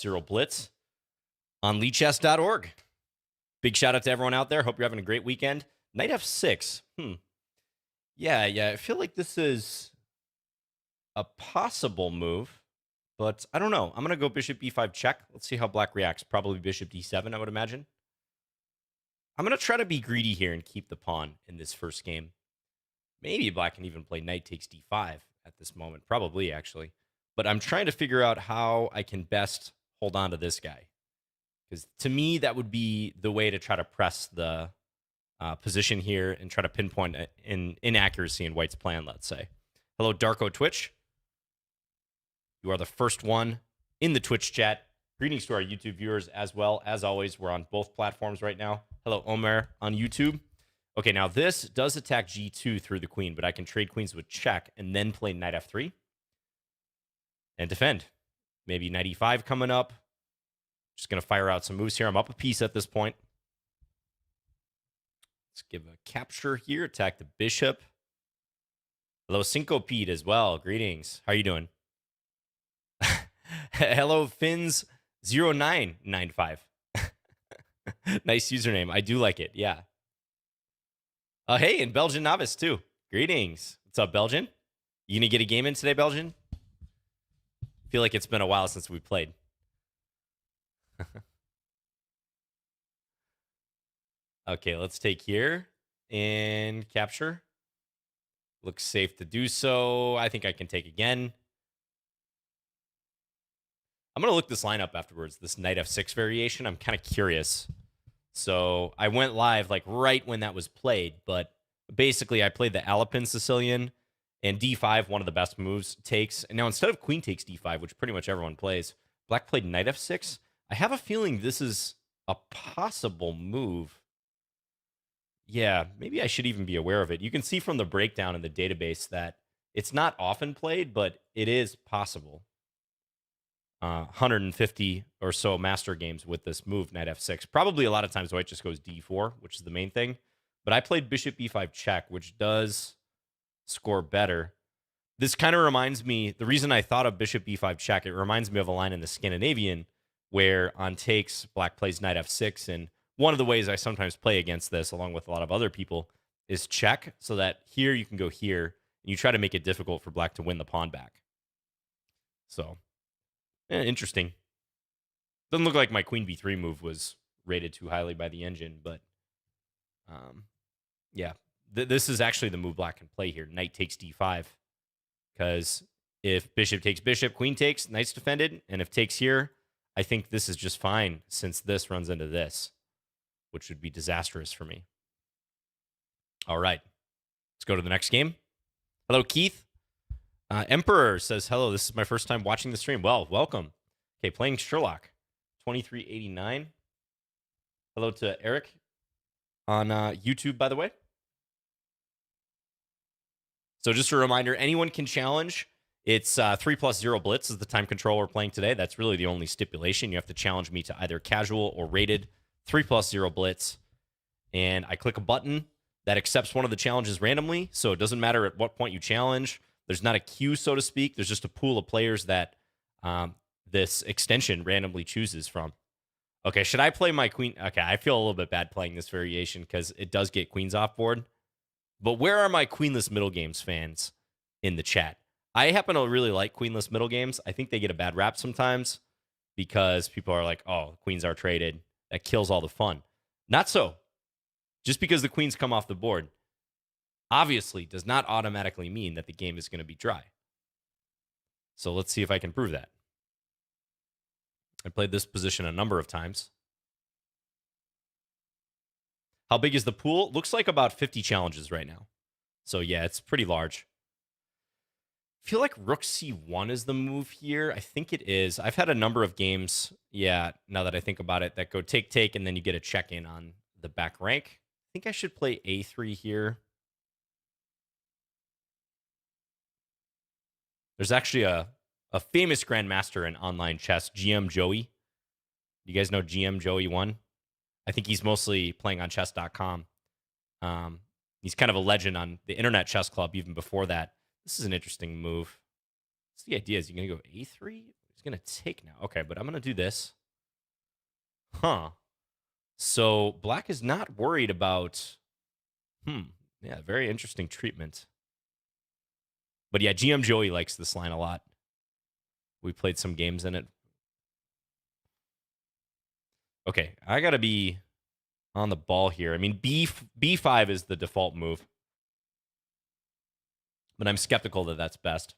3+0 blitz on Lichess.org. Big shout out to everyone out there. Hope you're having a great weekend. Knight F6. Yeah. I feel like this is a possible move, but I don't know. I'm going to go bishop b5 check. Let's see how black reacts. Probably bishop d7, I would imagine. I'm going to try to be greedy here and keep the pawn in this first game. Maybe black can even play knight takes d5 at this moment. Probably, actually. But I'm trying to figure out how I can best hold on to this guy. Because to me, that would be the way to try to press the position here and try to pinpoint an inaccuracy in white's plan, let's say. Hello, Darko Twitch. You are the first one in the Twitch chat. Greetings to our YouTube viewers as well. As always, we're on both platforms right now. Hello, Omer on YouTube. Okay, now this does attack g2 through the queen, but I can trade queens with check and then play knight f3 and defend. Maybe knight e5 coming up. Just going to fire out some moves here. I'm up a piece at this point. Let's give a capture here. Attack the bishop. Hello, Syncopede as well. Greetings. How are you doing? Hello, Fins0995. Nice username. I do like it. Yeah. Hey, and Belgian Novice too. Greetings. What's up, Belgian? You gonna get a game in today, Belgian? Feel like it's been a while since we played. Okay, let's take here and capture. Looks safe to do so. I think I can take again. I'm going to look this line up afterwards, this knight f6 variation. I'm kind of curious. So I went live like right when that was played, but basically I played the Alapin Sicilian and d5, one of the best moves, takes. And now instead of queen takes d5, which pretty much everyone plays, black played knight f6. I have a feeling this is a possible move. Yeah, maybe I should even be aware of it. You can see from the breakdown in the database that it's not often played, but it is possible. 150 or so master games with this move, knight f6. Probably a lot of times white just goes d4, which is the main thing. But I played bishop b5 check, which does score better. This kind of reminds me, the reason I thought of bishop b5 check, it reminds me of a line in the Scandinavian where on takes, black plays knight f6. And one of the ways I sometimes play against this, along with a lot of other people, is check, so that here you can go here, and you try to make it difficult for black to win the pawn back. So, interesting. Doesn't look like my queen b3 move was rated too highly by the engine, but yeah. This is actually the move black can play here. Knight takes d5. Because if bishop takes bishop, queen takes, knight's defended. And if takes here, I think this is just fine since this runs into this, which would be disastrous for me. All right. Let's go to the next game. Hello, Keith. Emperor says, hello, this is my first time watching the stream. Well, welcome. Okay, playing Sherlock. 2389. Hello to Eric on YouTube, by the way. So just a reminder, anyone can challenge. It's 3+0 blitz is the time control we're playing today. That's really the only stipulation. You have to challenge me to either casual or rated 3+0 blitz. And I click a button that accepts one of the challenges randomly. So it doesn't matter at what point you challenge. There's not a queue, so to speak. There's just a pool of players that this extension randomly chooses from. Okay, should I play my queen? Okay, I feel a little bit bad playing this variation because it does get queens off board. But where are my queenless middle games fans in the chat? I happen to really like queenless middle games. I think they get a bad rap sometimes because people are like, oh, queens are traded. That kills all the fun. Not so. Just because the queens come off the board obviously does not automatically mean that the game is going to be dry. So let's see if I can prove that. I played this position a number of times. How big is the pool? Looks like about 50 challenges right now. So yeah, it's pretty large. I feel like rook c1 is the move here. I think it is. I've had a number of games, yeah, now that I think about it, that go take, take, and then you get a check-in on the back rank. I think I should play a3 here. There's actually a famous grandmaster in online chess, GM Joey. You guys know GM Joey 1? I think he's mostly playing on chess.com. He's kind of a legend on the Internet Chess Club even before that. This is an interesting move. What's the idea? Is he going to go a3? He's going to take now. Okay, but I'm going to do this. Huh. So black is not worried about... Yeah, very interesting treatment. But yeah, GM Joey likes this line a lot. We played some games in it. Okay, I got to be on the ball here. I mean, B5 is the default move. But I'm skeptical that that's best.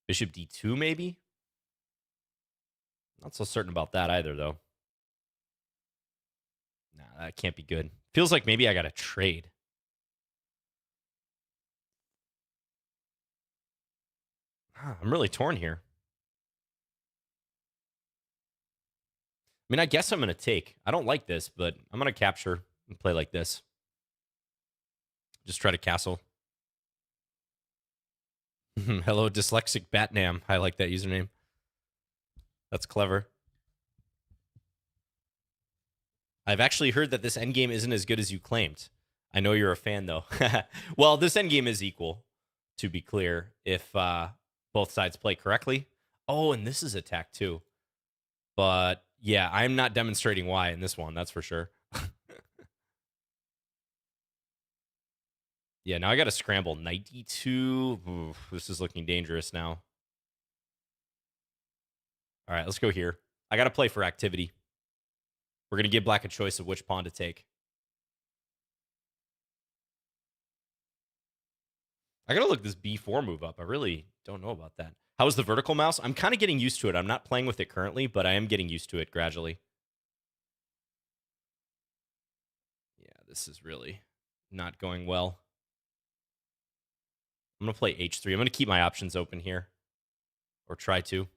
Bishop D2, maybe? Not so certain about that either, though. Nah, that can't be good. Feels like maybe I got to trade. I'm really torn here. I mean, I guess I'm going to take. I don't like this, but I'm going to capture and play like this. Just try to castle. Hello, dyslexic Batnam. I like that username. That's clever. I've actually heard that this endgame isn't as good as you claimed. I know you're a fan, though. Well, this endgame is equal, to be clear, if both sides play correctly. Oh, and this is attack, too. But, yeah, I'm not demonstrating why in this one, that's for sure. Yeah, now I got to scramble. Knight d2. Oof, this is looking dangerous now. All right, let's go here. I got to play for activity. We're going to give black a choice of which pawn to take. I got to look this b4 move up. I really don't know about that. How is the vertical mouse? I'm kind of getting used to it. I'm not playing with it currently, but I am getting used to it gradually. Yeah, this is really not going well. I'm going to play h3. I'm going to keep my options open here. Or try to.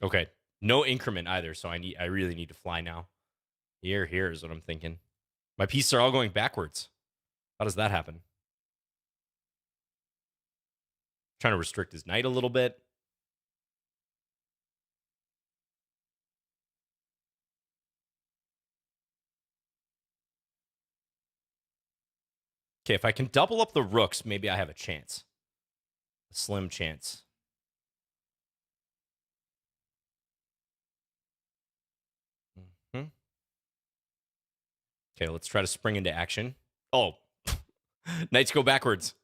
Okay. No increment either, so I really need to fly now. Here is what I'm thinking. My pieces are all going backwards. How does that happen? Trying to restrict his knight a little bit. Okay, if I can double up the rooks, maybe I have a chance. A slim chance. Okay, let's try to spring into action. Oh, knights go backwards.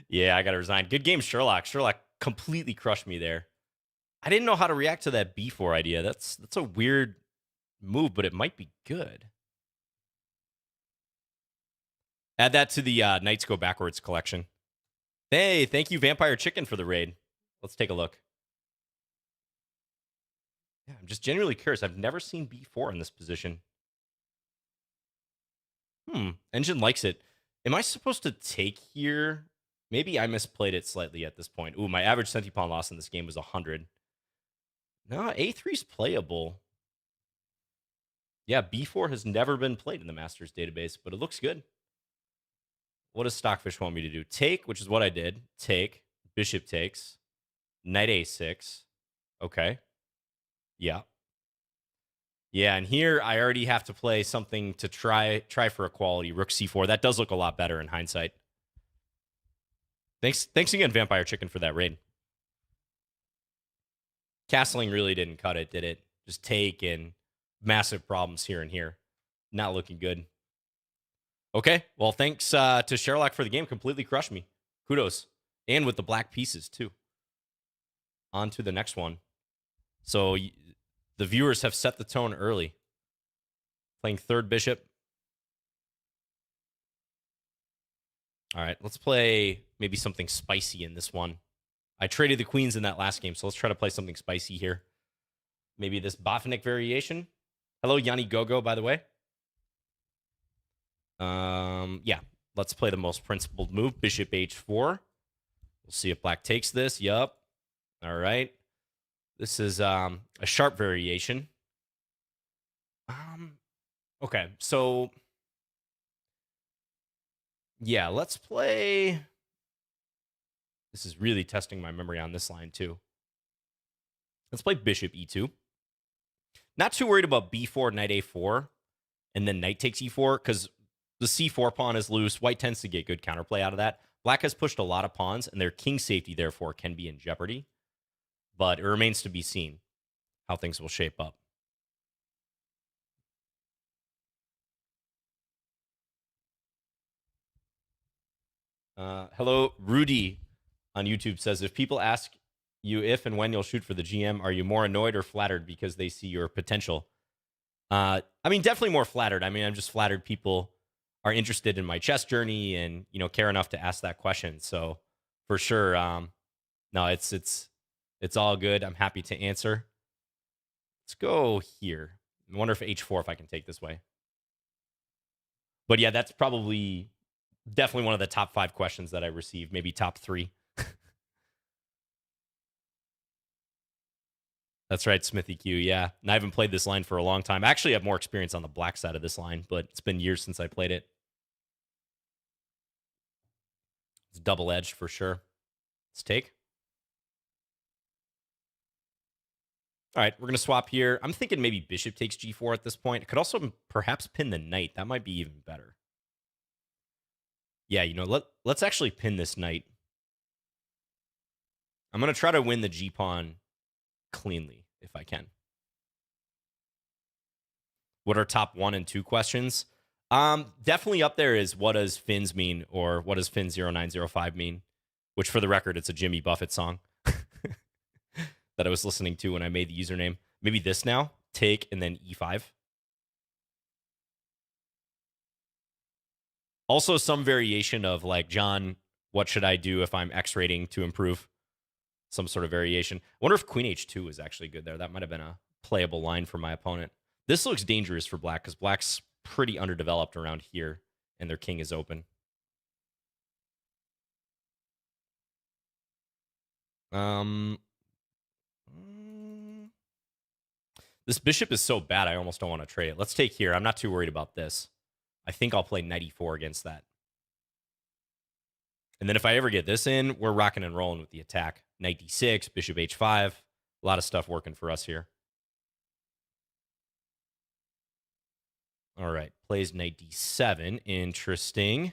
Yeah, I got to resign. Good game, Sherlock. Sherlock completely crushed me there. I didn't know how to react to that b4 idea. That's a weird move, but it might be good. Add that to the Knights Go Backwards collection. Hey, thank you, Vampire Chicken, for the raid. Let's take a look. Yeah, I'm just genuinely curious. I've never seen b4 in this position. Engine likes it. Am I supposed to take here? Maybe I misplayed it slightly at this point. Ooh, my average centipawn loss in this game was 100. No, A3's playable. Yeah, B4 has never been played in the Masters database, but it looks good. What does Stockfish want me to do? Take, which is what I did. Take. Bishop takes. Knight A6. Okay. Yeah. Yeah, and here I already have to play something to try for equality. Rook C4. That does look a lot better in hindsight. Thanks again, Vampire Chicken, for that raid. Castling really didn't cut it, did it? Just take and massive problems here and here. Not looking good. Okay, well, thanks to Sherlock for the game. Completely crushed me. Kudos. And with the black pieces, too. On to the next one. So the viewers have set the tone early. Playing third bishop. All right, let's play maybe something spicy in this one. I traded the queens in that last game, so let's try to play something spicy here. Maybe this Botvinnik variation. Hello, Yanni Gogo, by the way. Yeah, let's play the most principled move, bishop h4. We'll see if black takes this. Yup. All right. This is a sharp variation. Okay, so yeah, let's play This is really testing my memory on this line, too. Let's play bishop e2. Not too worried about b4, knight a4, and then knight takes e4, because the c4 pawn is loose. White tends to get good counterplay out of that. Black has pushed a lot of pawns, and their king safety, therefore, can be in jeopardy. But it remains to be seen how things will shape up. Hello, Rudy on YouTube says, if people ask you if and when you'll shoot for the GM, are you more annoyed or flattered because they see your potential? I mean, definitely more flattered. I mean, I'm just flattered people are interested in my chess journey and, you know, care enough to ask that question. So for sure, no, it's all good. I'm happy to answer. Let's go here. I wonder if h4, if I can take this way. But yeah, that's probably definitely one of the top 5 questions that I received, maybe top 3. That's right, Smithy Q. Yeah. And I haven't played this line for a long time. I actually have more experience on the black side of this line, but it's been years since I played it. It's double-edged for sure. Let's take. All right, we're going to swap here. I'm thinking maybe bishop takes g4 at this point. It could also perhaps pin the knight. That might be even better. Yeah, you know, let's actually pin this knight. I'm going to try to win the g-pawn cleanly if I can. What are top 1 and 2 questions? Definitely up there is what does Fins mean, or what does Fin 0905 mean? Which, for the record, it's a Jimmy Buffett song that I was listening to when I made the username. Maybe this now, take and then e5. Also, some variation of like, John, what should I do if I'm X rating to improve? Some sort of variation. I wonder if queen h2 is actually good there. That might have been a playable line for my opponent. This looks dangerous for black because black's pretty underdeveloped around here and their king is open. This bishop is so bad, I almost don't want to trade it. Let's take here. I'm not too worried about this. I think I'll play knight e4 against that. And then if I ever get this in, we're rocking and rolling with the attack. Knight d6, bishop h5. A lot of stuff working for us here. All right, plays knight d7. Interesting.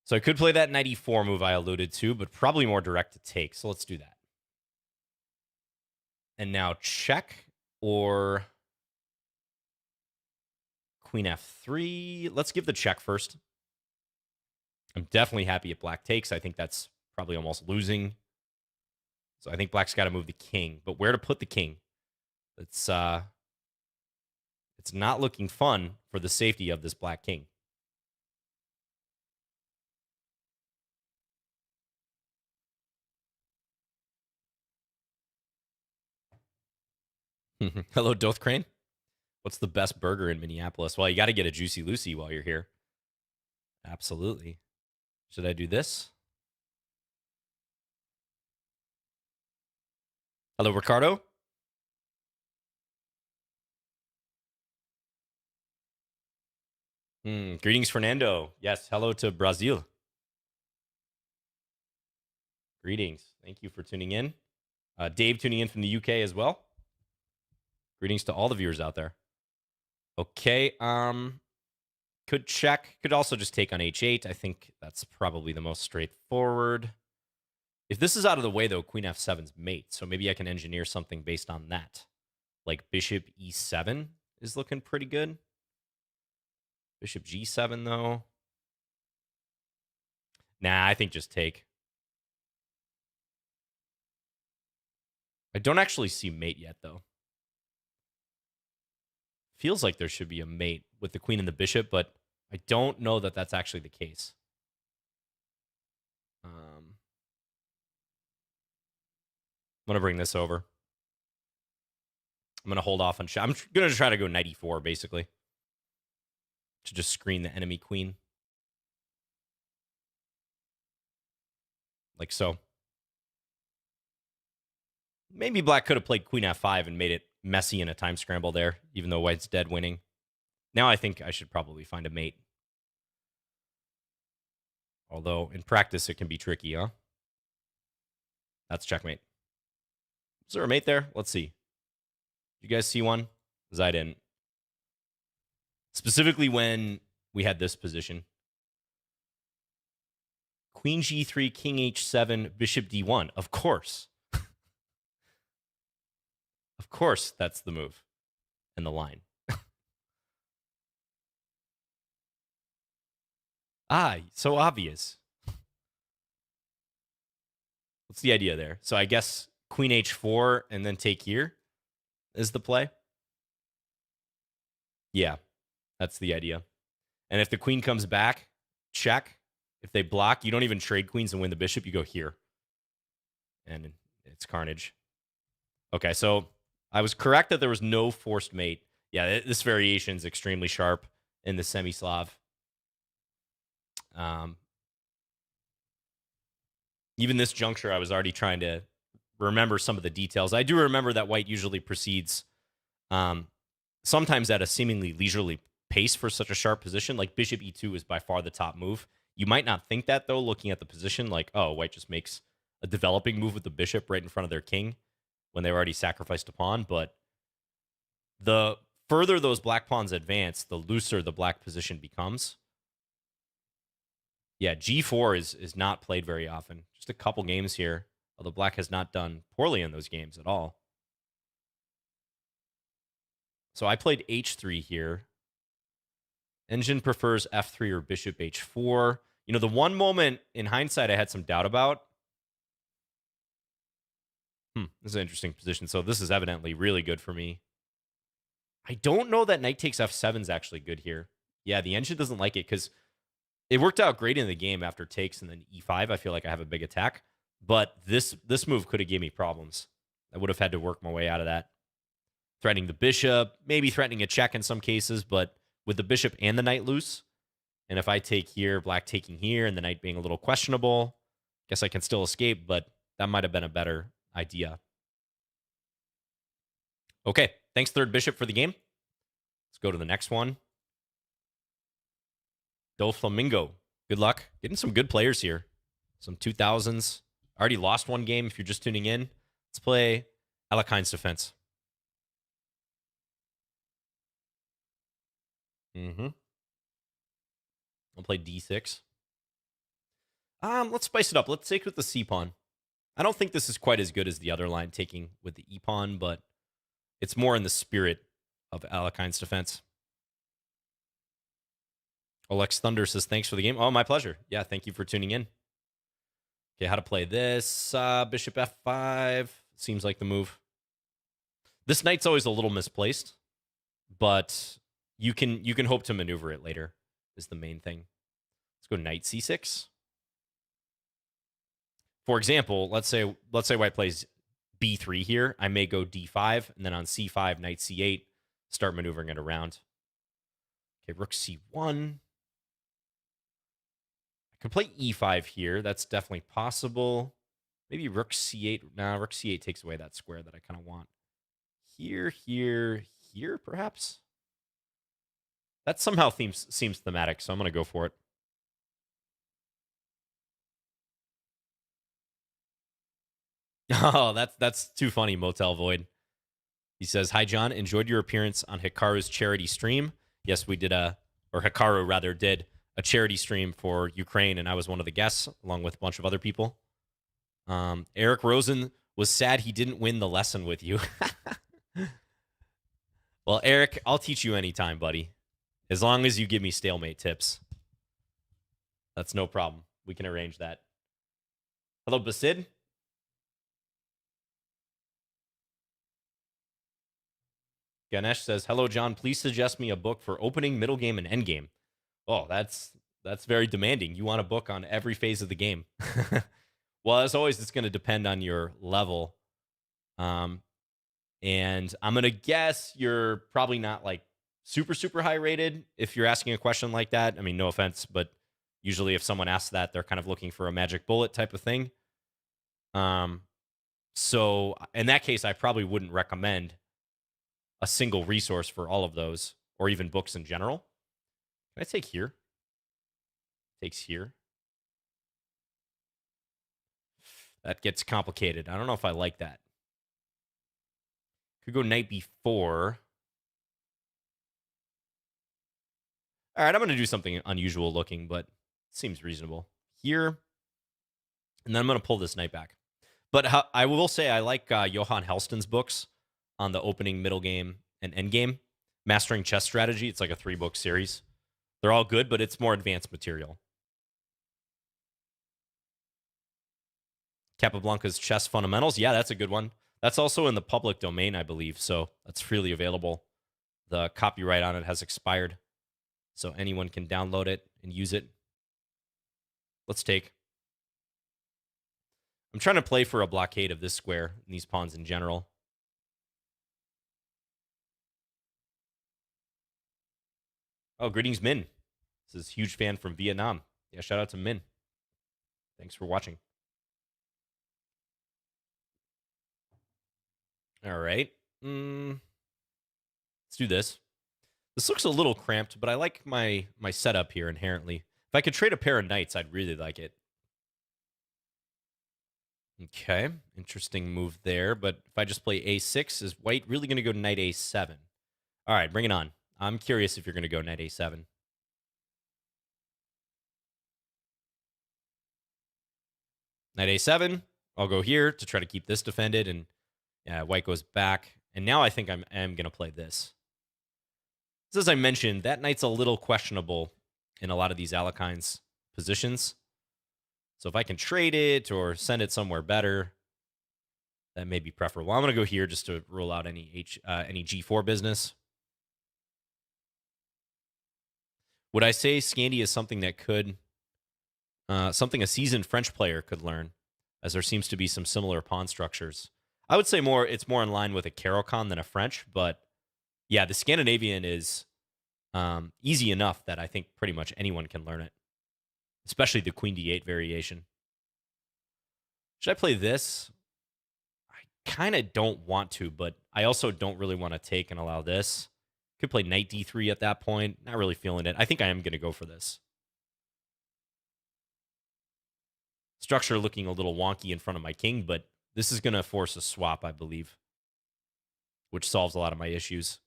So I could play that knight e4 move I alluded to, but probably more direct to take. So let's do that. And now check or queen f3. Let's give the check first. I'm definitely happy if black takes. I think that's probably almost losing. So I think black's got to move the king. But where to put the king? It's not looking fun for the safety of this black king. Hello, Doth Crane. What's the best burger in Minneapolis? Well, you got to get a Juicy Lucy while you're here. Absolutely. Should I do this? Hello, Ricardo. Greetings, Fernando. Yes, hello to Brazil. Greetings. Thank you for tuning in. Dave tuning in from the UK as well. Greetings to all the viewers out there. Okay. Could check. Could also just take on h8. I think that's probably the most straightforward. If this is out of the way, though, queen f7's mate. So maybe I can engineer something based on that. Like bishop e7 is looking pretty good. Bishop g7, though. Nah, I think just take. I don't actually see mate yet, though. Feels like there should be a mate with the queen and the bishop, but I don't know that that's actually the case. I'm going to bring this over. I'm going to hold off on... I'm going to try to go knight e4, basically. To just screen the enemy queen. Like so. Maybe black could have played queen f5 and made it messy in a time scramble there, even though white's dead winning. Now I think I should probably find a mate. Although in practice, it can be tricky, huh? That's checkmate. Is there a mate there? Let's see. You guys see one? Because I didn't. Specifically when we had this position. Queen G3, King H7, Bishop D1. Of course. Of course, that's the move and the line. So obvious. What's the idea there? So I guess Queen H4 and then take here is the play. Yeah, that's the idea. And if the queen comes back, check. If they block, you don't even trade queens and win the bishop. You go here. And it's carnage. Okay, so I was correct that there was no forced mate. Yeah, this variation is extremely sharp in the semi-Slav. Even this juncture, I was already trying to remember some of the details. I do remember that white usually proceeds sometimes at a seemingly leisurely pace for such a sharp position. Like bishop e2 is by far the top move. You might not think that, though, looking at the position. Like, oh, white just makes a developing move with the bishop right in front of their king when they already sacrificed a pawn. But the further those black pawns advance, the looser the black position becomes. Yeah, g4 is not played very often. Just a couple games here, although black has not done poorly in those games at all. So I played h3 here. Engine prefers f3 or bishop h4. You know, the one moment in hindsight I had some doubt about. This is an interesting position. So this is evidently really good for me. I don't know that knight takes f7 is actually good here. Yeah, the engine doesn't like it because it worked out great in the game after takes and then e5. I feel like I have a big attack. But this move could have gave me problems. I would have had to work my way out of that. Threatening the bishop, maybe threatening a check in some cases, but with the bishop and the knight loose, and if I take here, black taking here, and the knight being a little questionable, guess I can still escape, but that might have been a better idea. Okay, thanks, third bishop, for the game. Let's go to the next one. Do Flamingo. Good luck. Getting some good players here. Some 2000s. Already lost one game if you're just tuning in. Let's play Alekhine's defense. I'll play d6. Let's spice it up. Let's take with the c-pawn. I don't think this is quite as good as the other line taking with the e-pawn, but it's more in the spirit of Alekhine's defense. Alex Thunder says, thanks for the game. Oh, my pleasure. Yeah, thank you for tuning in. Okay, how to play this. Bishop f5. Seems like the move. This knight's always a little misplaced, but you can hope to maneuver it later is the main thing. Let's go knight c6. For example, let's say white plays b3 here. I may go d5, and then on c5, knight c8, start maneuvering it around. Okay, rook c1. I could play e5 here. That's definitely possible. Maybe rook c8. Nah, rook c8 takes away that square that I kind of want. Here, here, here, perhaps? That somehow seems thematic, so I'm going to go for it. Oh, that's too funny, Motel Void. He says, hi, John. Enjoyed your appearance on Hikaru's charity stream. Yes, we did or Hikaru rather did a charity stream for Ukraine, and I was one of the guests, along with a bunch of other people. Eric Rosen was sad he didn't win the lesson with you. Well, Eric, I'll teach you anytime, buddy. As long as you give me stalemate tips. That's no problem. We can arrange that. Hello, Basid. Ganesh says, hello, John. Please suggest me a book for opening, middle game, and end game. Oh, that's very demanding. You want a book on every phase of the game. Well, as always, it's going to depend on your level. And I'm going to guess you're probably not like super, super high rated if you're asking a question like that. I mean, no offense, but usually if someone asks that, they're kind of looking for a magic bullet type of thing. So in that case, I probably wouldn't recommend a single resource for all of those, or even books in general. Can I take here? Takes here. That gets complicated. I don't know if I like that. Could go knight b4. All right, I'm going to do something unusual looking, but seems reasonable. Here, and then I'm going to pull this knight back. But I will say I like Johan Helston's books on the opening, middle game, and end game. Mastering Chess Strategy. It's like a 3-book series. They're all good, but it's more advanced material. Capablanca's Chess Fundamentals. Yeah, that's a good one. That's also in the public domain, I believe, so that's freely available. The copyright on it has expired, so anyone can download it and use it. Let's take. I'm trying to play for a blockade of this square and these pawns in general. Oh, greetings, Min. This is a huge fan from Vietnam. Yeah, shout out to Min. Thanks for watching. All right. Let's do this. This looks a little cramped, but I like my setup here inherently. If I could trade a pair of knights, I'd really like it. Okay, interesting move there. But if I just play a6, is white really going to go knight a7? All right, bring it on. I'm curious if you're going to go knight a7. Knight a7. I'll go here to try to keep this defended, and yeah, white goes back. And now I think I am going to play this. So as I mentioned, that knight's a little questionable in a lot of these Alekhine's positions. So if I can trade it or send it somewhere better, that may be preferable. I'm going to go here just to rule out any G4 business. Would I say Scandi is something that could, something a seasoned French player could learn, as there seems to be some similar pawn structures? I would say it's more in line with a Caro-Kann than a French, but yeah, the Scandinavian is easy enough that I think pretty much anyone can learn it, especially the Queen D8 variation. Should I play this? I kind of don't want to, but I also don't really want to take and allow this. Could play knight d3 at that point. Not really feeling it. I think I am going to go for this. Structure looking a little wonky in front of my king, but this is going to force a swap, I believe, which solves a lot of my issues.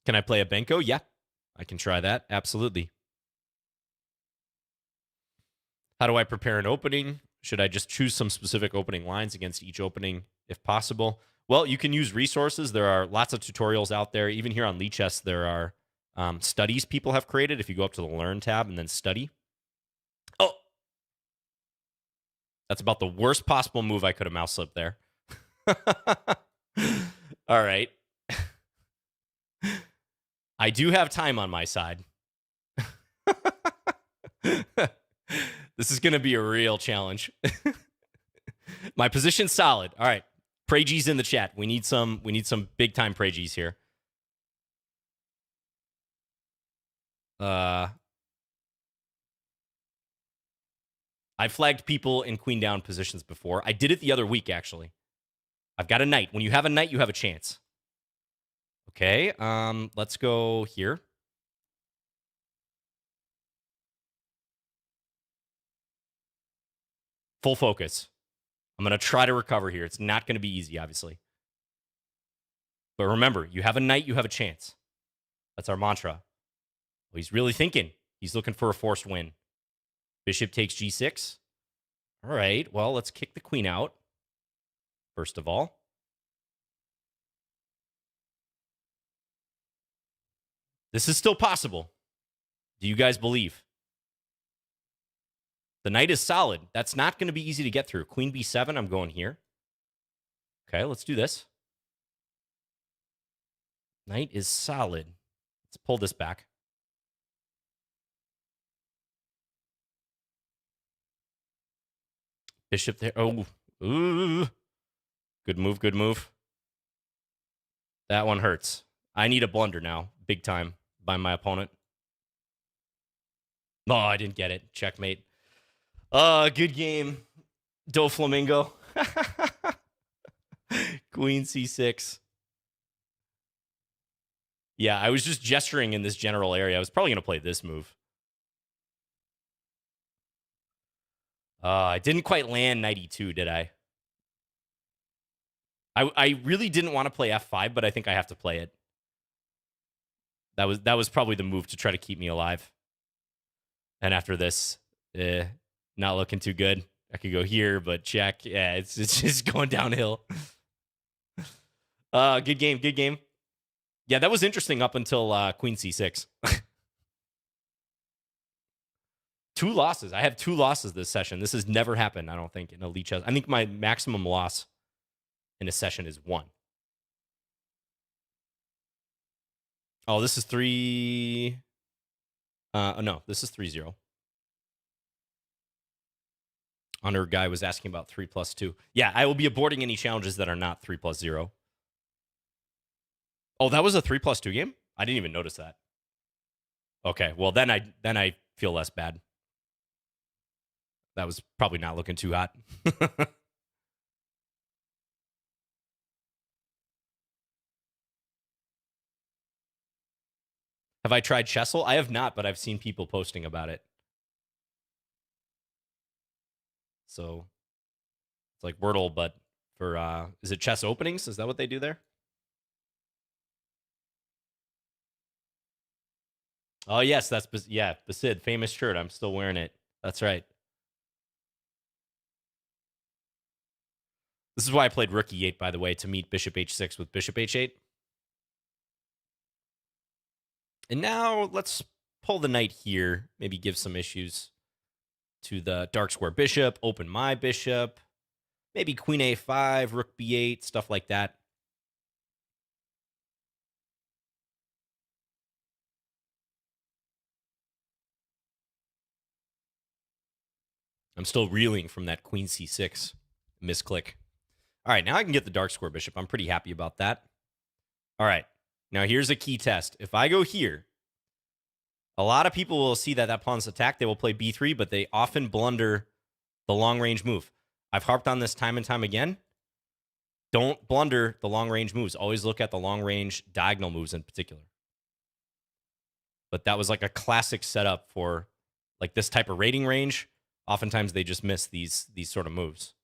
Can I play a Benko? Yeah, I can try that. Absolutely. How do I prepare an opening? Should I just choose some specific opening lines against each opening if possible? Well, you can use resources. There are lots of tutorials out there. Even here on Lichess, there are studies people have created. If you go up to the Learn tab and then Study. Oh! That's about the worst possible move I could have mouse slipped there. All right. I do have time on my side. This is going to be a real challenge. My position's solid. All right. Pragees in the chat. We need some big time Pragees here. I flagged people in queen down positions before. I did it the other week, actually. I've got a knight. When you have a knight, you have a chance. Okay, let's go here. Full focus. I'm going to try to recover here. It's not going to be easy, obviously. But remember, you have a knight, you have a chance. That's our mantra. Well, he's really thinking. He's looking for a forced win. Bishop takes g6. All right, well, let's kick the queen out, first of all. This is still possible. Do you guys believe? The knight is solid. That's not going to be easy to get through. Queen b7, I'm going here. Okay, let's do this. Knight is solid. Let's pull this back. Bishop there. Oh, ooh. Good move, good move. That one hurts. I need a blunder now, big time, by my opponent. Oh, I didn't get it. Checkmate. Good game. Do Flamingo. Queen c6. Yeah, I was just gesturing in this general area. I was probably going to play this move. I didn't quite land knight e2, did I? I really didn't want to play f5, but I think I have to play it. That was probably the move to try to keep me alive. And after this, not looking too good. I could go here, but check. Yeah, it's just going downhill. Good game, good game. Yeah, that was interesting up until queen c6. 2 losses. I have 2 losses this session. This has never happened, I don't think, in a Lichess. I think my maximum loss in a session is 1. Oh, this is 3... no, this is 3-0. Honor guy was asking about 3+2. Yeah, I will be aborting any challenges that are not 3+0. Oh, that was a 3+2 game? I didn't even notice that. Okay, well then I feel less bad. That was probably not looking too hot. Have I tried Chessel? I have not, but I've seen people posting about it. So it's like Wordle, but for is it chess openings? Is that what they do there? Oh yes, that's Basid, famous shirt. I'm still wearing it. That's right. This is why I played Rook E8, by the way, to meet Bishop H6 with Bishop H8. And now let's pull the knight here. Maybe give some issues to the dark square bishop. Open my bishop. Maybe Queen A5, Rook B8, stuff like that. I'm still reeling from that Queen C6 misclick. All right, now I can get the dark square bishop. I'm pretty happy about that. All right, now here's a key test. If I go here, a lot of people will see that pawn's attacked. They will play B3, but they often blunder the long-range move. I've harped on this time and time again. Don't blunder the long-range moves. Always look at the long-range diagonal moves in particular. But that was like a classic setup for like this type of rating range. Oftentimes they just miss these sort of moves.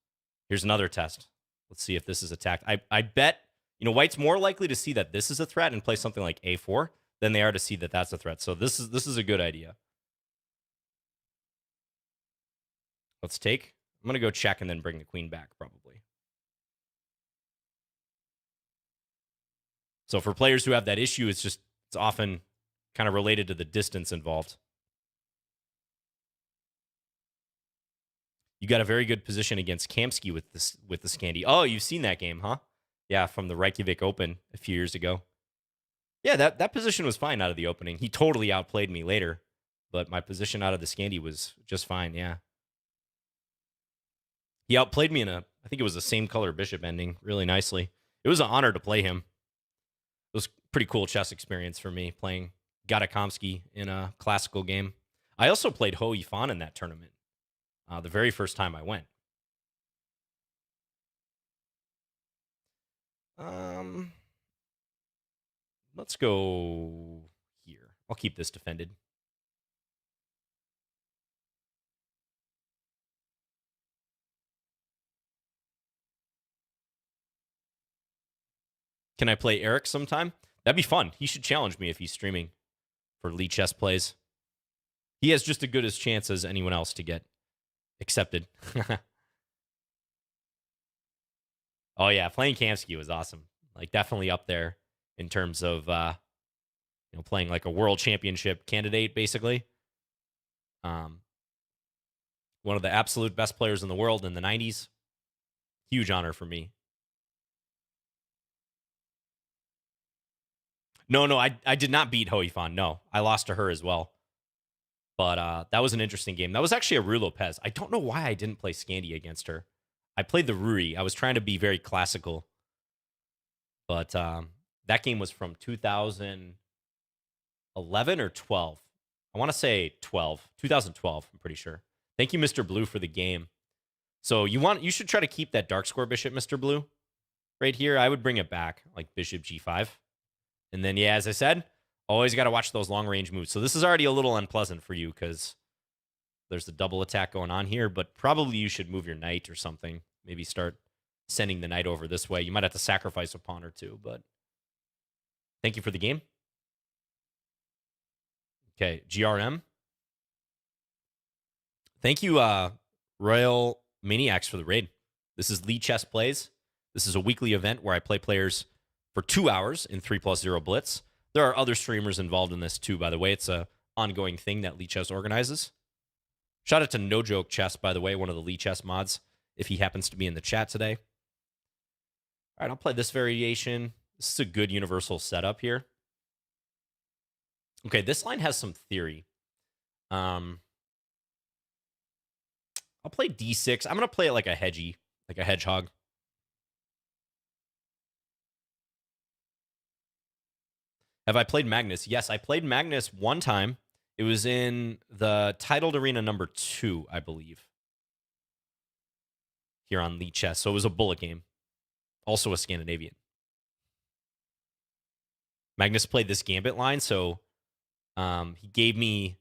Here's another test. Let's see if this is attacked. I bet, white's more likely to see that this is a threat and play something like A4 than they are to see that that's a threat. So this is a good idea. Let's take. I'm going to go check and then bring the queen back probably. So for players who have that issue, it's often kind of related to the distance involved. You got a very good position against Kamsky with the Scandi. Oh, you've seen that game, huh? Yeah, from the Reykjavik Open a few years ago. Yeah, that position was fine out of the opening. He totally outplayed me later, but my position out of the Scandi was just fine, yeah. He outplayed me I think it was the same color bishop ending really nicely. It was an honor to play him. It was a pretty cool chess experience for me, playing Gadakomsky in a classical game. I also played Ho Yifan in that tournament. The very first time I went. Let's go here. I'll keep this defended. Can I play Eric sometime? That'd be fun. He should challenge me if he's streaming for Lichess plays. He has just as good a chance as anyone else to get accepted. Oh, yeah. Playing Kamsky was awesome. Like, definitely up there in terms of, playing like a world championship candidate, basically. One of the absolute best players in the world in the 90s. Huge honor for me. No, I did not beat Ho Yifan. No, I lost to her as well. But that was an interesting game. That was actually a Rue Lopez. I don't know why I didn't play Scandi against her. I played the Ruri. I was trying to be very classical. But that game was from 2011 or 12. I want to say 2012, I'm pretty sure. Thank you, Mr. Blue, for the game. So you should try to keep that dark square bishop, Mr. Blue, right here. I would bring it back, like bishop g5. And then, yeah, as I said, always got to watch those long-range moves. So this is already a little unpleasant for you because there's a double attack going on here, but probably you should move your knight or something. Maybe start sending the knight over this way. You might have to sacrifice a pawn or two, but thank you for the game. Okay, GRM. Thank you, Royal Maniacs, for the raid. This is Lichess Plays. This is a weekly event where I play players for 2 hours in 3+0 Blitz. There are other streamers involved in this too, by the way. It's a ongoing thing that Lichess organizes. Shout out to No Joke Chess, by the way, one of the Lichess mods, if he happens to be in the chat today. All right, I'll play this variation. This is a good universal setup here. Okay, this line has some theory. I'll play d6. I'm going to play it like a hedgehog. Have I played Magnus? Yes, I played Magnus one time. It was in the Titled Arena number 2, I believe, here on Lichess. So it was a bullet game. Also a Scandinavian. Magnus played this gambit line, so he gave me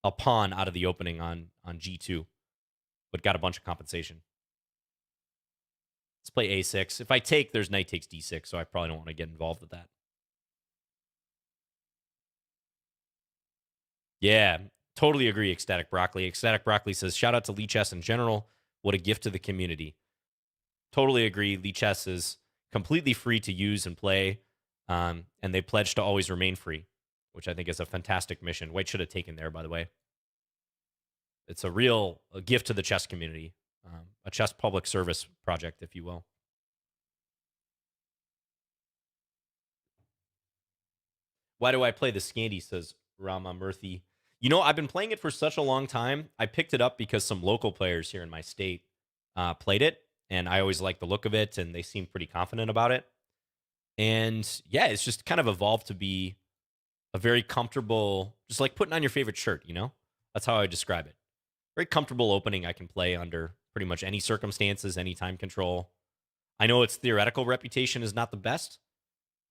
a pawn out of the opening on g2, but got a bunch of compensation. Let's play a6. If I take, there's knight takes d6, so I probably don't want to get involved with that. Yeah, totally agree, Ecstatic Broccoli. Ecstatic Broccoli says, shout out to Lichess in general. What a gift to the community. Totally agree. Lichess is completely free to use and play, and they pledge to always remain free, which I think is a fantastic mission. White should have taken there, by the way. It's a gift to the chess community, a chess public service project, if you will. Why do I play the Scandi, says Rama Murthy. You know, I've been playing it for such a long time. I picked it up because some local players here in my state played it, and I always liked the look of it, and they seem pretty confident about it. And yeah, it's just kind of evolved to be a very comfortable, just like putting on your favorite shirt, you know? That's how I describe it. Very comfortable opening I can play under pretty much any circumstances, any time control. I know its theoretical reputation is not the best,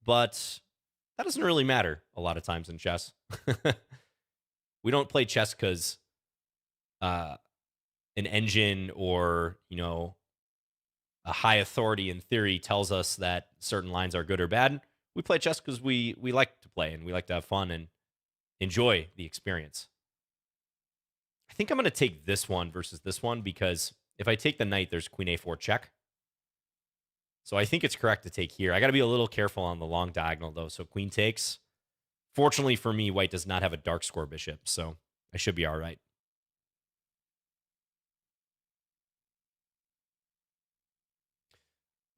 but that doesn't really matter a lot of times in chess. We don't play chess because an engine or, you know, a high authority in theory tells us that certain lines are good or bad. We play chess because we like to play and we like to have fun and enjoy the experience. I think I'm going to take this one versus this one because if I take the knight, there's queen a4 check. So I think it's correct to take here. I got to be a little careful on the long diagonal, though. So queen takes. Fortunately for me, white does not have a dark square bishop, so I should be all right.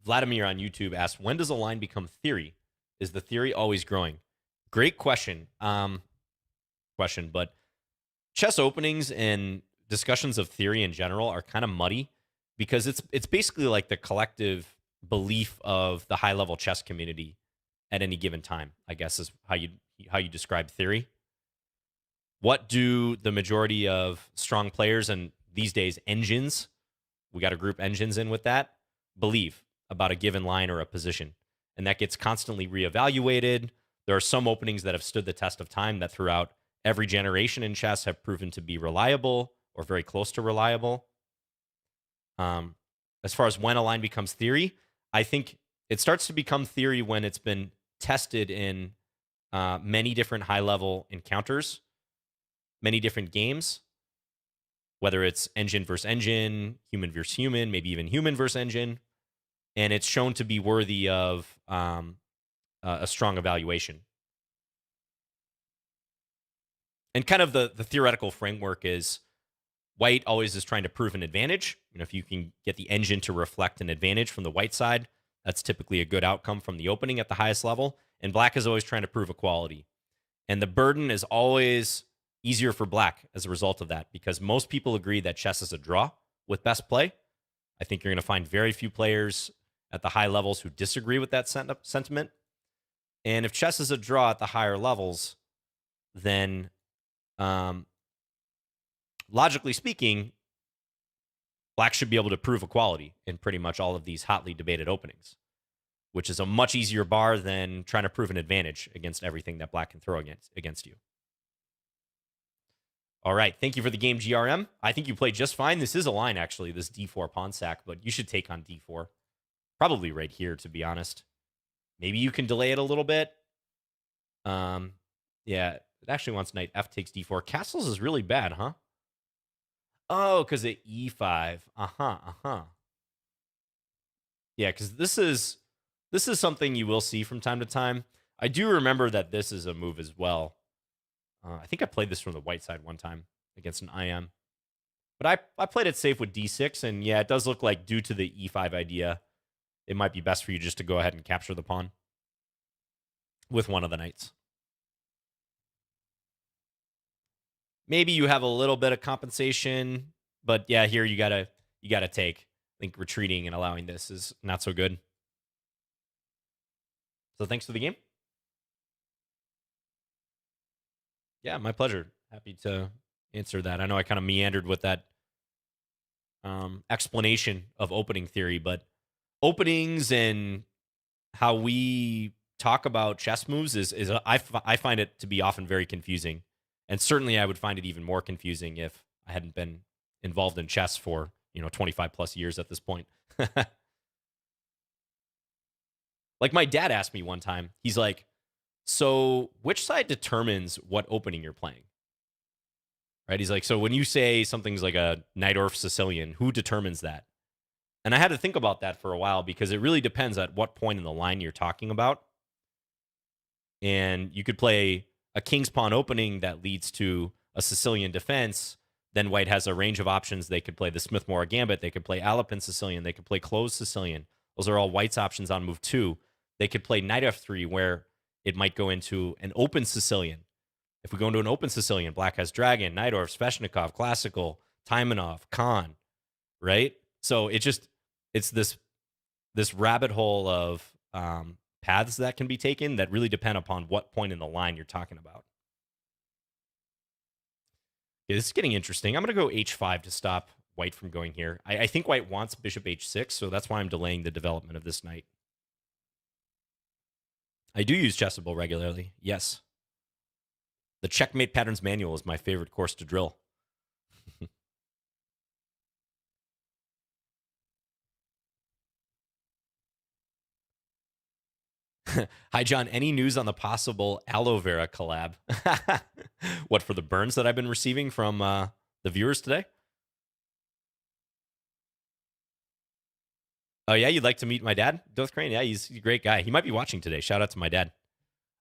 Vladimir on YouTube asked, when does a line become theory? Is the theory always growing? Great question. But chess openings and discussions of theory in general are kind of muddy because it's basically like the collective belief of the high-level chess community at any given time, I guess is how you describe theory. What do the majority of strong players and these days engines, we got to group engines in with that, believe about a given line or a position? And that gets constantly reevaluated. There are some openings that have stood the test of time that throughout every generation in chess have proven to be reliable or very close to reliable. As far as when a line becomes theory, I think it starts to become theory when it's been tested in many different high-level encounters, many different games, whether it's engine versus engine, human versus human, maybe even human versus engine, and it's shown to be worthy of a strong evaluation. And kind of the theoretical framework is white always is trying to prove an advantage. You know, if you can get the engine to reflect an advantage from the white side, that's typically a good outcome from the opening at the highest level. And black is always trying to prove equality. And the burden is always easier for black as a result of that, because most people agree that chess is a draw with best play. I think you're going to find very few players at the high levels who disagree with that sentiment. And if chess is a draw at the higher levels, then logically speaking, black should be able to prove equality in pretty much all of these hotly debated openings. which is a much easier bar than trying to prove an advantage against everything that black can throw against you. All right. Thank you for the game, GRM. I think you played just fine. This is a line, actually, this d4 pawn sack, but you should take on d4. Probably right here, to be honest. Maybe you can delay it a little bit. Yeah, it actually wants knight f takes d4. Castles is really bad, huh? Oh, because of e5. Yeah, because this is something you will see from time to time. I do remember that this is a move as well. I think I played this from the white side one time against an IM. But I played it safe with d6, and yeah, it does look like due to the e5 idea, it might be best for you just to go ahead and capture the pawn with one of the knights. Maybe you have a little bit of compensation, but yeah, here you gotta take. I think retreating and allowing this is not so good. So thanks for the game. Yeah, my pleasure. Happy to answer that. I know I kind of meandered with that explanation of opening theory, but openings and how we talk about chess moves is I find it to be often very confusing. And certainly I would find it even more confusing if I hadn't been involved in chess for, 25 plus years at this point. Like my dad asked me one time, he's like, so which side determines what opening you're playing? Right? He's like, so when you say something's like a Najdorf Sicilian, who determines that? And I had to think about that for a while because it really depends at what point in the line you're talking about. And you could play a king's pawn opening that leads to a Sicilian defense. Then white has a range of options. They could play the Smith-Morra Gambit. They could play Alapin Sicilian. They could play closed Sicilian. Those are all white's options on move 2. They could play knight f3, where it might go into an open Sicilian. If we go into an open Sicilian, black has Dragon, Najdorf, Sveshnikov, Classical, Taimanov, Khan, right? So it's this rabbit hole of paths that can be taken that really depend upon what point in the line you're talking about. Okay, this is getting interesting. I'm going to go h5 to stop white from going here. I think white wants bishop h6, so that's why I'm delaying the development of this knight. I do use Chessable regularly, yes. The Checkmate Patterns Manual is my favorite course to drill. Hi, John. Any news on the possible aloe vera collab? What, for the burns that I've been receiving from the viewers today? Oh, yeah? You'd like to meet my dad, Doth Crane? Yeah, he's a great guy. He might be watching today. Shout out to my dad.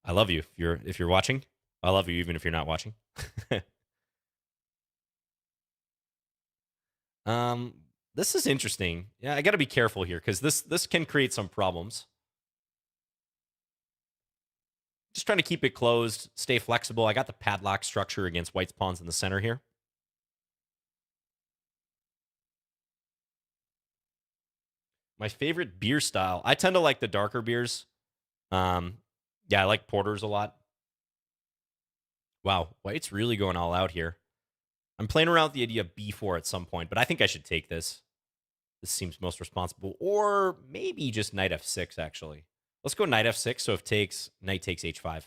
I love you if you're watching. I love you even if you're not watching. This is interesting. Yeah, I got to be careful here because this can create some problems. Just trying to keep it closed, stay flexible. I got the padlock structure against white's pawns in the center here. My favorite beer style. I tend to like the darker beers. Yeah, I like porters a lot. Wow, white's really going all out here. I'm playing around with the idea of b4 at some point, but I think I should take this. This seems most responsible. Or maybe just knight f6, actually. Let's go knight f6, so if takes, knight takes h5.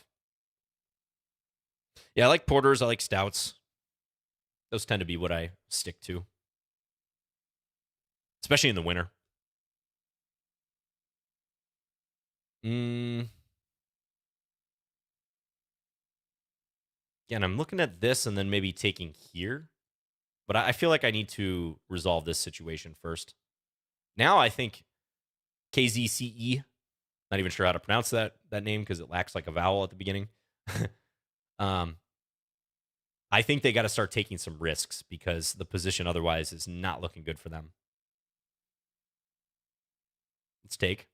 Yeah, I like porters. I like stouts. Those tend to be what I stick to. Especially in the winter. Yeah, and I'm looking at this and then maybe taking here. But I feel like I need to resolve this situation first. Now I think KZCE, not even sure how to pronounce that name because it lacks like a vowel at the beginning. I think they got to start taking some risks because the position otherwise is not looking good for them. Let's take.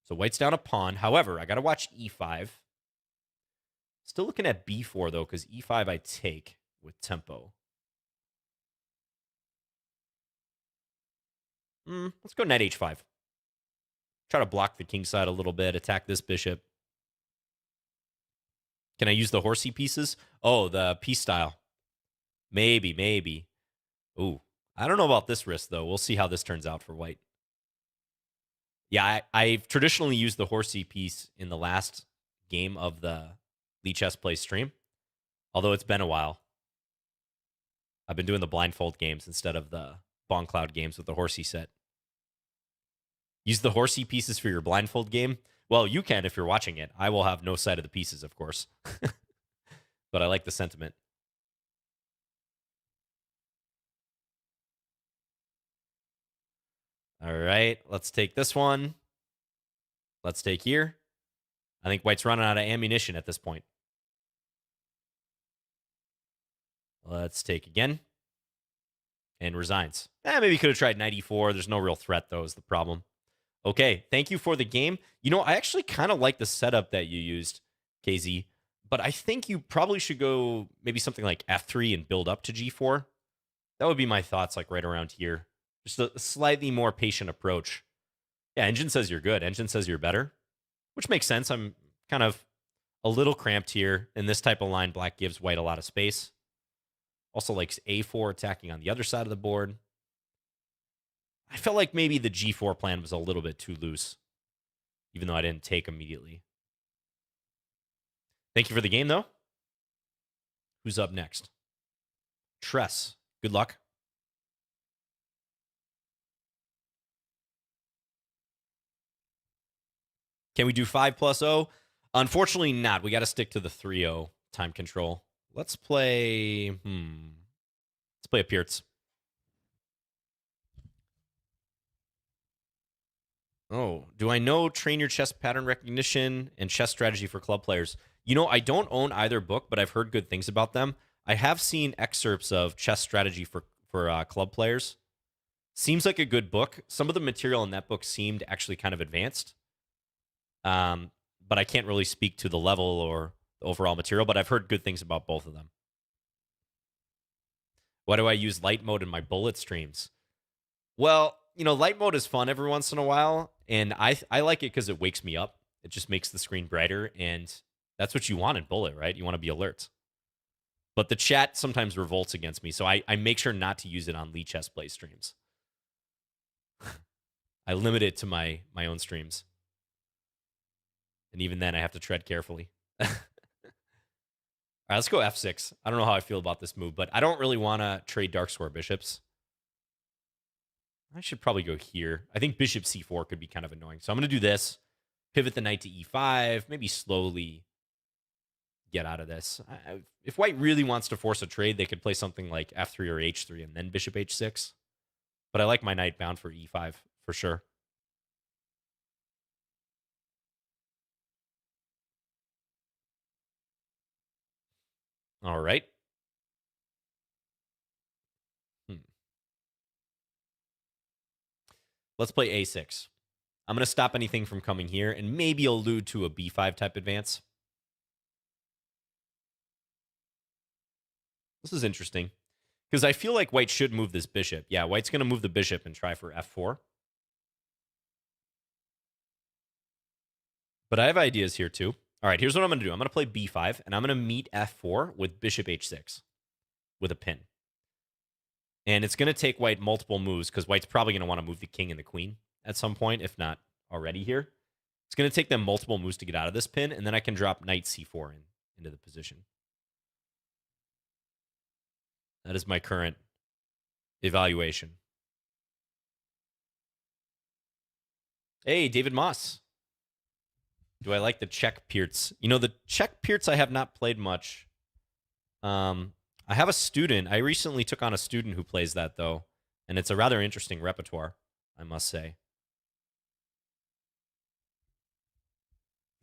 So white's down a pawn. However, I got to watch e5. Still looking at b4, though, because e5 I take with tempo. Let's go knight h5. Try to block the king side a little bit, attack this bishop. Can I use the horsey pieces? Oh, the piece style. Maybe. Ooh, I don't know about this risk, though. We'll see how this turns out for white. Yeah, I've traditionally used the horsey piece in the last game of the Lichess Play stream, although it's been a while. I've been doing the blindfold games instead of the Bong Cloud games with the horsey set. Use the horsey pieces for your blindfold game? Well, you can if you're watching it. I will have no sight of the pieces, of course. But I like the sentiment. All right, let's take this one. Let's take here. I think white's running out of ammunition at this point. Let's take again. And resigns. Maybe could have tried 94. There's no real threat, though, is the problem. Okay, thank you for the game. You know, I actually kind of like the setup that you used, KZ, but I think you probably should go maybe something like F3 and build up to G4. That would be my thoughts, like right around here. Just a slightly more patient approach. Yeah, Engine says you're good. Engine says you're better, which makes sense. I'm kind of a little cramped here. In this type of line, black gives white a lot of space. Also likes A4 attacking on the other side of the board. I felt like maybe the G4 plan was a little bit too loose, even though I didn't take immediately. Thank you for the game, though. Who's up next? Tress. Good luck. Can we do 5+0? Unfortunately not. We got to stick to the 3-0 time control. Let's play... Let's play a Pierce. Oh, do I know Train Your Chess Pattern Recognition and Chess Strategy for Club Players? You know, I don't own either book, but I've heard good things about them. I have seen excerpts of Chess Strategy for Club Players. Seems like a good book. Some of the material in that book seemed actually kind of advanced. But I can't really speak to the level or the overall material, but I've heard good things about both of them. Why do I use light mode in my bullet streams? Well, you know, light mode is fun every once in a while, and I like it because it wakes me up. It just makes the screen brighter, and that's what you want in bullet, right? You want to be alert. But the chat sometimes revolts against me, so I make sure not to use it on Lichess Play streams. I limit it to my own streams. And even then, I have to tread carefully. All right, let's go F6. I don't know how I feel about this move, but I don't really want to trade dark square bishops. I should probably go here. I think bishop c4 could be kind of annoying. So I'm going to do this. Pivot the knight to e5. Maybe slowly get out of this. If white really wants to force a trade, they could play something like f3 or h3 and then bishop h6. But I like my knight bound for e5 for sure. All right. Let's play a6. I'm going to stop anything from coming here and maybe allude to a b5 type advance. This is interesting because I feel like white should move this bishop. Yeah, white's going to move the bishop and try for f4. But I have ideas here too. All right, here's what I'm going to do. I'm going to play b5, and I'm going to meet f4 with bishop h6 with a pin. And it's going to take white multiple moves because white's probably going to want to move the king and the queen at some point, if not already here. It's going to take them multiple moves to get out of this pin, and then I can drop knight c4 into the position. That is my current evaluation. Hey, David Moss. Do I like the Czech Pierce? You know, the Czech Pierce I have not played much. I have a student. I recently took on a student who plays that, though. And it's a rather interesting repertoire, I must say.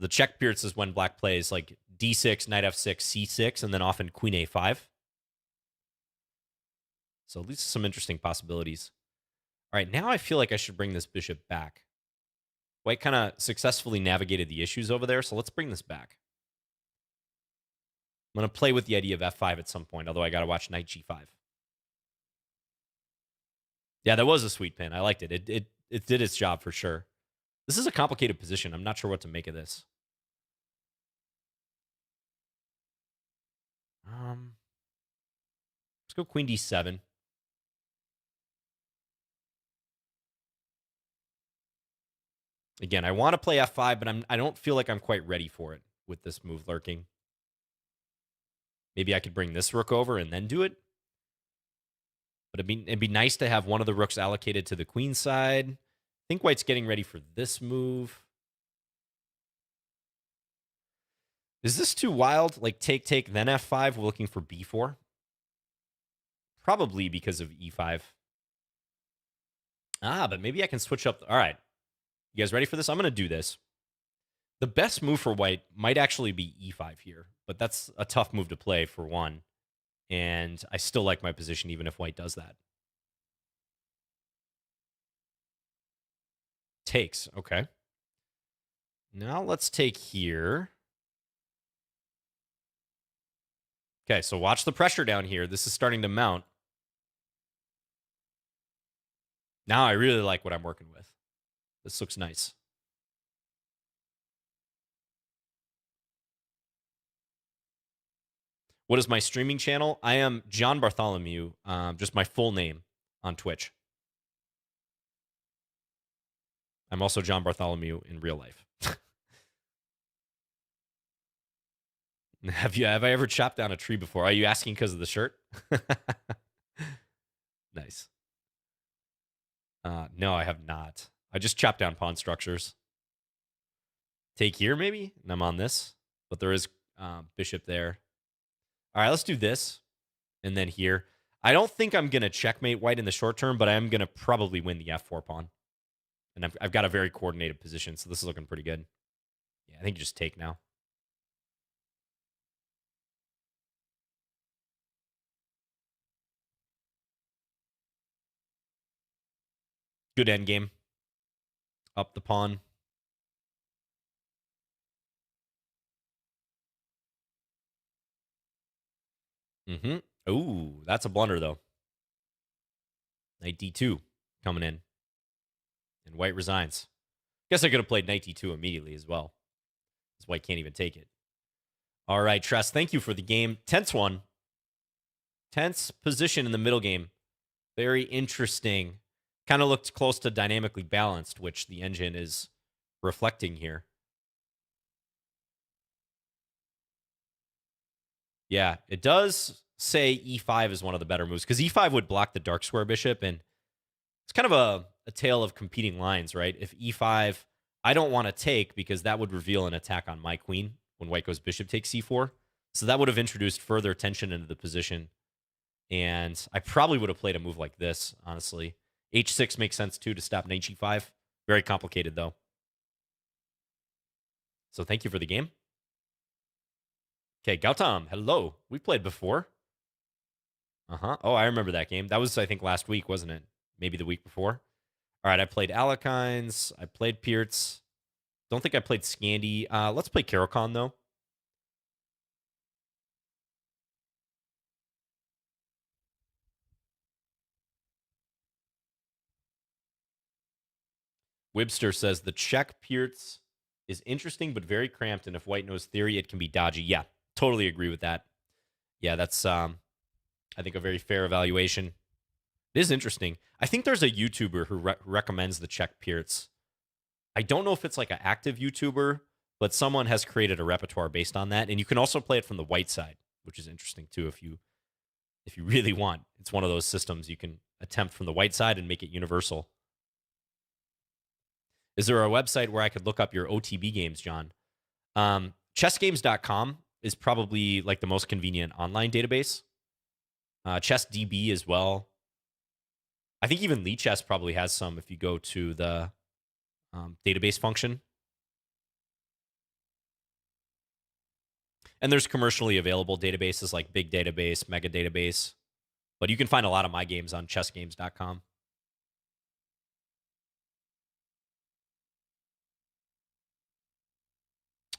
The Czech Pierce is when black plays like d6, knight f6, c6, and then often queen a5. So these are some interesting possibilities. All right, now I feel like I should bring this bishop back. White kind of successfully navigated the issues over there, so let's bring this back. I'm going to play with the idea of f5 at some point, although I got to watch knight g5. Yeah, that was a sweet pin. I liked it. It did its job for sure. This is a complicated position. I'm not sure what to make of this. Let's go queen d7. Again, I want to play f5, but I don't feel like I'm quite ready for it with this move lurking. Maybe I could bring this rook over and then do it. But it'd be nice to have one of the rooks allocated to the queen side. I think white's getting ready for this move. Is this too wild? Like take, then f5, we're looking for b4? Probably because of e5. But maybe I can switch up. All right. You guys ready for this? I'm going to do this. The best move for white might actually be e5 here, but that's a tough move to play for one. And I still like my position even if white does that. Takes. Okay. Now let's take here. Okay, so watch the pressure down here. This is starting to mount. Now I really like what I'm working with. This looks nice. What is my streaming channel? I am John Bartholomew, just my full name on Twitch. I'm also John Bartholomew in real life. Have I ever chopped down a tree before? Are you asking because of the shirt? Nice. No, I have not. I just chopped down pawn structures. Take here, maybe? And I'm on this. But there is bishop there. All right, let's do this. And then here. I don't think I'm going to checkmate white in the short term, but I am going to probably win the f4 pawn. And I've got a very coordinated position, so this is looking pretty good. Yeah, I think you just take now. Good endgame. Up the pawn. Ooh, that's a blunder, though. Knight d2 coming in. And white resigns. Guess I could have played knight d2 immediately as well. Because white can't even take it. All right, Tress, thank you for the game. Tense one. Tense position in the middle game. Very interesting. Kind of looked close to dynamically balanced, which the engine is reflecting here. Yeah, it does say e5 is one of the better moves, because e5 would block the dark square bishop, and it's kind of a tale of competing lines, right? If e5, I don't want to take, because that would reveal an attack on my queen when white goes bishop takes c4. So that would have introduced further tension into the position. And I probably would have played a move like this, honestly. h6 makes sense, too, to stop knight g5. Very complicated, though. So thank you for the game. Okay, Gautam, hello. We played before. Oh, I remember that game. That was, I think, last week, wasn't it? Maybe the week before. All right, I played Alekines. I played Pearts. Don't think I played Scandi. Let's play Caro-Kann, though. Webster says the check Pearts is interesting but very cramped, and if white knows theory, it can be dodgy. Yeah, totally agree with that. Yeah, that's, I think, a very fair evaluation. It is interesting. I think there's a YouTuber who recommends the check Pearts. I don't know if it's like an active YouTuber, but someone has created a repertoire based on that. And you can also play it from the white side, which is interesting too if you really want. It's one of those systems you can attempt from the white side and make it universal. Is there a website where I could look up your OTB games, John? Chessgames.com is probably like the most convenient online database. ChessDB as well. I think even Lichess probably has some if you go to the database function. And there's commercially available databases like Big Database, Mega Database. But you can find a lot of my games on chessgames.com.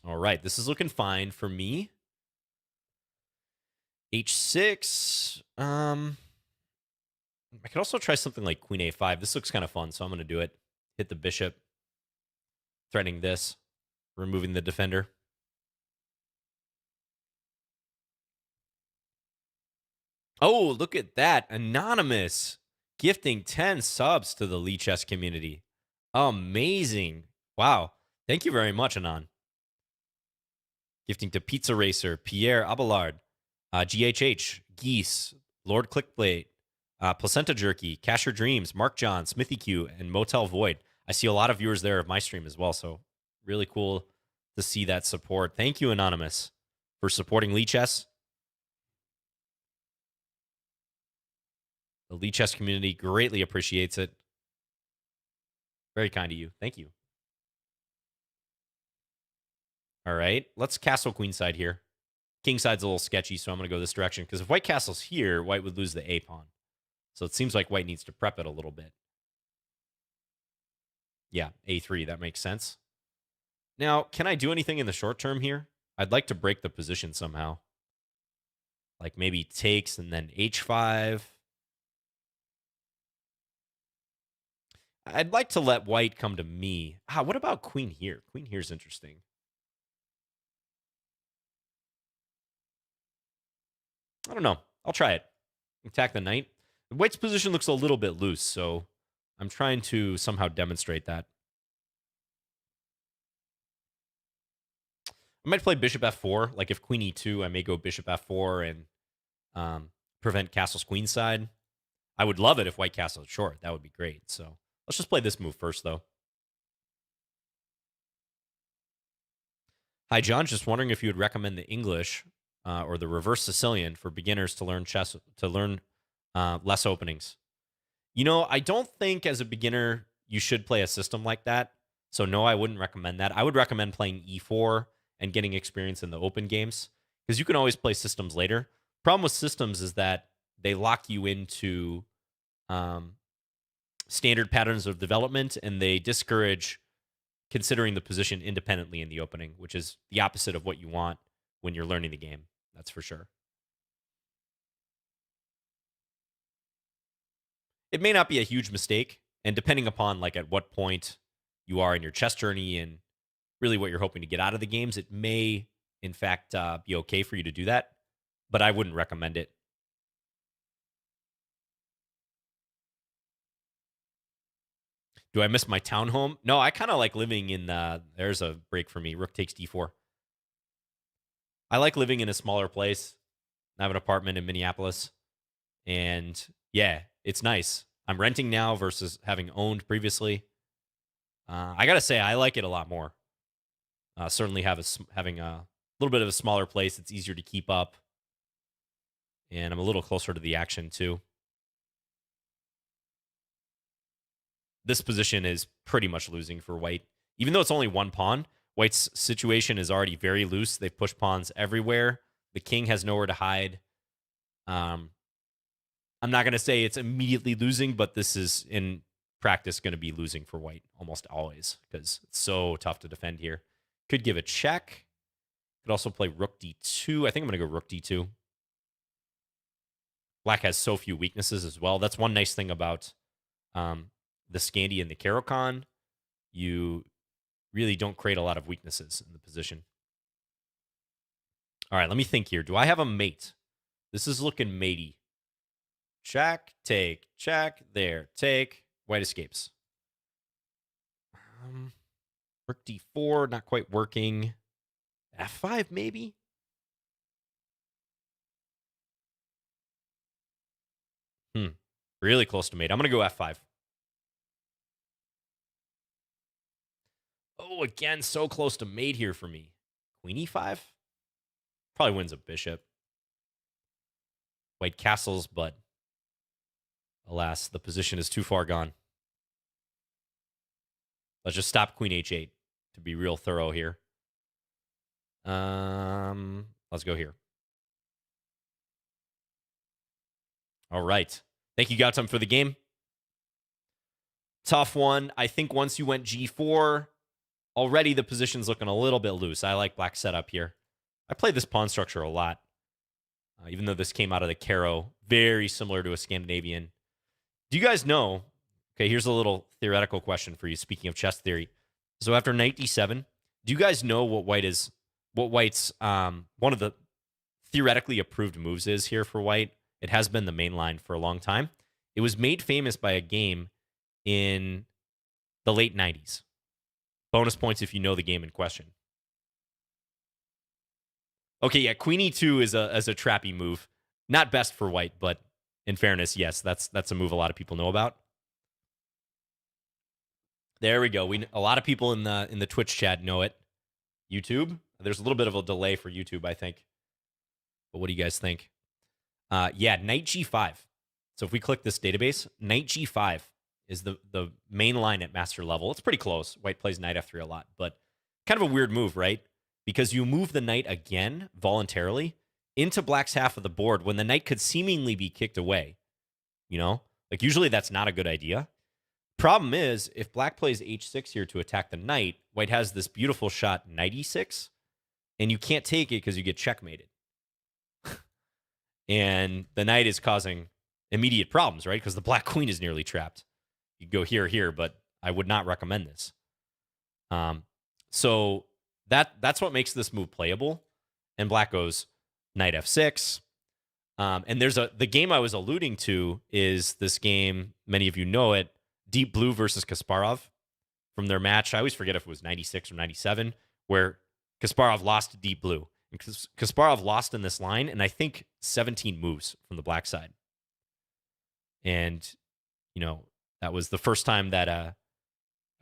All right, this is looking fine for me. H6. I could also try something like Queen A5. This looks kind of fun, so I'm going to do it. Hit the bishop. Threatening this. Removing the defender. Oh, look at that. Anonymous. Gifting 10 subs to the Lichess community. Amazing. Wow. Thank you very much, Anon. Gifting to Pizza Racer, Pierre Abelard, GHH, Geese, Lord Clickblade, Placenta Jerky, Casher Dreams, Mark John, Smithy Q, and Motel Void. I see a lot of viewers there of my stream as well, so really cool to see that support. Thank you, Anonymous, for supporting Lichess. The Lichess community greatly appreciates it. Very kind of you. Thank you. All right, let's castle queenside here. Kingside's a little sketchy, so I'm going to go this direction, because if white castle's here, white would lose the A pawn. So it seems like white needs to prep it a little bit. Yeah, A3, that makes sense. Now, can I do anything in the short term here? I'd like to break the position somehow. Like maybe takes and then H5. I'd like to let white come to me. What about queen here? Queen here's interesting. I don't know. I'll try it. Attack the knight. White's position looks a little bit loose, so I'm trying to somehow demonstrate that. I might play bishop f4. Like if queen e2, I may go bishop f4 and prevent castle's queenside. I would love it if white castle is short. That would be great. So let's just play this move first, though. Hi, John. Just wondering if you would recommend the English or the reverse Sicilian for beginners to learn chess, to learn less openings. You know, I don't think as a beginner you should play a system like that. So no, I wouldn't recommend that. I would recommend playing e4 and getting experience in the open games, because you can always play systems later. Problem with systems is that they lock you into standard patterns of development, and they discourage considering the position independently in the opening, which is the opposite of what you want when you're learning the game. That's for sure. It may not be a huge mistake, and depending upon like at what point you are in your chess journey and really what you're hoping to get out of the games, it may in fact be okay for you to do that, but I wouldn't recommend it. Do I miss my townhome? No, I kind of like living in there's a break for me. Rook takes d4. I like living in a smaller place. I have an apartment in Minneapolis, and yeah, it's nice. I'm renting now versus having owned previously. I gotta say, I like it a lot more. Certainly having a little bit of a smaller place. It's easier to keep up, and I'm a little closer to the action too. This position is pretty much losing for white. Even though it's only one pawn, white's situation is already very loose. They've pushed pawns everywhere. The king has nowhere to hide. I'm not going to say it's immediately losing, but this is in practice going to be losing for white almost always, because it's so tough to defend here. Could give a check. Could also play rook d2. I think I'm going to go rook d2. Black has so few weaknesses as well. That's one nice thing about the Scandi and the Caro-Kann. You really don't create a lot of weaknesses in the position. All right, let me think here. Do I have a mate? This is looking matey. Check, take, check, there, take. White escapes. Rook d4, not quite working. F5, maybe? Really close to mate. I'm going to go F5. Oh, again, so close to mate here for me. Queen e5? Probably wins a bishop. White castles, but alas, the position is too far gone. Let's just stop queen h8 to be real thorough here. Let's go here. All right. Thank you, Gautam, for the game. Tough one. I think once you went g4, already the position's looking a little bit loose. I like black setup here. I play this pawn structure a lot, even though this came out of the Caro, very similar to a Scandinavian. Do you guys know? Okay, here's a little theoretical question for you. Speaking of chess theory, so after knight d7, do you guys know what white's one of the theoretically approved moves is here for white? It has been the main line for a long time. It was made famous by a game in the late 90s. Bonus points if you know the game in question. Okay, yeah, queen e2 is a trappy move. Not best for white, but in fairness, yes, that's a move a lot of people know about. There we go. A lot of people in the Twitch chat know it. YouTube. There's a little bit of a delay for YouTube, I think. But what do you guys think? Yeah, knight g5. So if we click this database, knight g5 is the main line at master level. It's pretty close. White plays knight f3 a lot, but kind of a weird move, right? Because you move the knight again voluntarily into black's half of the board when the knight could seemingly be kicked away. You know, like usually that's not a good idea. Problem is, if black plays h6 here to attack the knight, white has this beautiful shot knight e6, and you can't take it because you get checkmated. And the knight is causing immediate problems, right? Because the black queen is nearly trapped. You go here, but I would not recommend this. So that's what makes this move playable. And black goes knight f6. And there's the game I was alluding to is this game, many of you know it, Deep Blue versus Kasparov from their match. I always forget if it was 96 or 97, where Kasparov lost to Deep Blue. And Kasparov lost in this line, and I think 17 moves from the black side. And, you know, that was the first time that a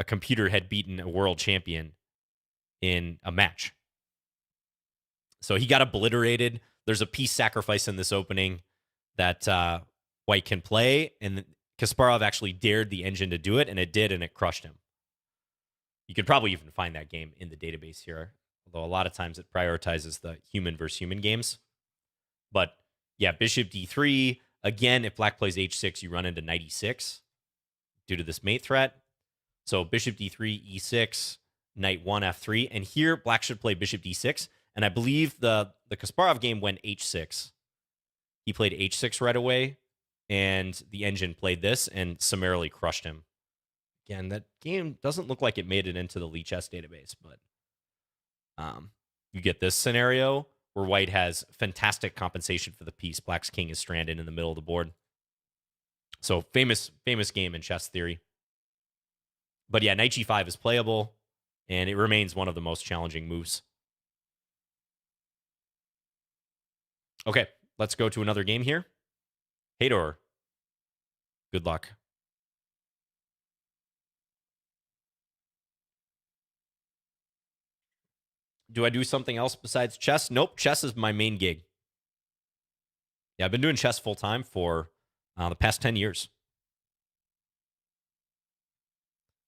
computer had beaten a world champion in a match. So he got obliterated. There's a piece sacrifice in this opening that white can play, and Kasparov actually dared the engine to do it, and it did, and it crushed him. You could probably even find that game in the database here, although a lot of times it prioritizes the human versus human games. But yeah, bishop d3. Again, if black plays h6, you run into knight e6 due to this mate threat. So bishop d3, e6, knight 1, f3. And here, black should play bishop d6. And I believe the Kasparov game went h6. He played h6 right away, and the engine played this and summarily crushed him. Again, that game doesn't look like it made it into the Lichess database, but you get this scenario where white has fantastic compensation for the piece. Black's king is stranded in the middle of the board. So famous game in chess theory. But yeah, knight g5 is playable, and it remains one of the most challenging moves. Okay, let's go to another game here. Hador, good luck. Do I do something else besides chess? Nope, chess is my main gig. Yeah, I've been doing chess full time for the past 10 years.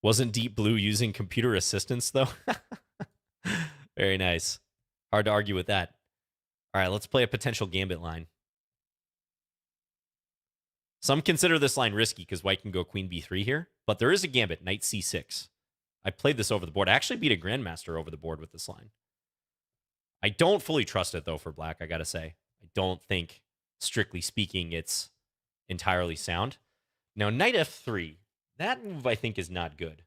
Wasn't Deep Blue using computer assistance, though? Very nice. Hard to argue with that. All right, let's play a potential gambit line. Some consider this line risky because white can go queen b3 here, but there is a gambit, knight c6. I played this over the board. I actually beat a grandmaster over the board with this line. I don't fully trust it, though, for black, I gotta say. I don't think, strictly speaking, it's entirely sound. Now, knight f3. That move, I think, is not good.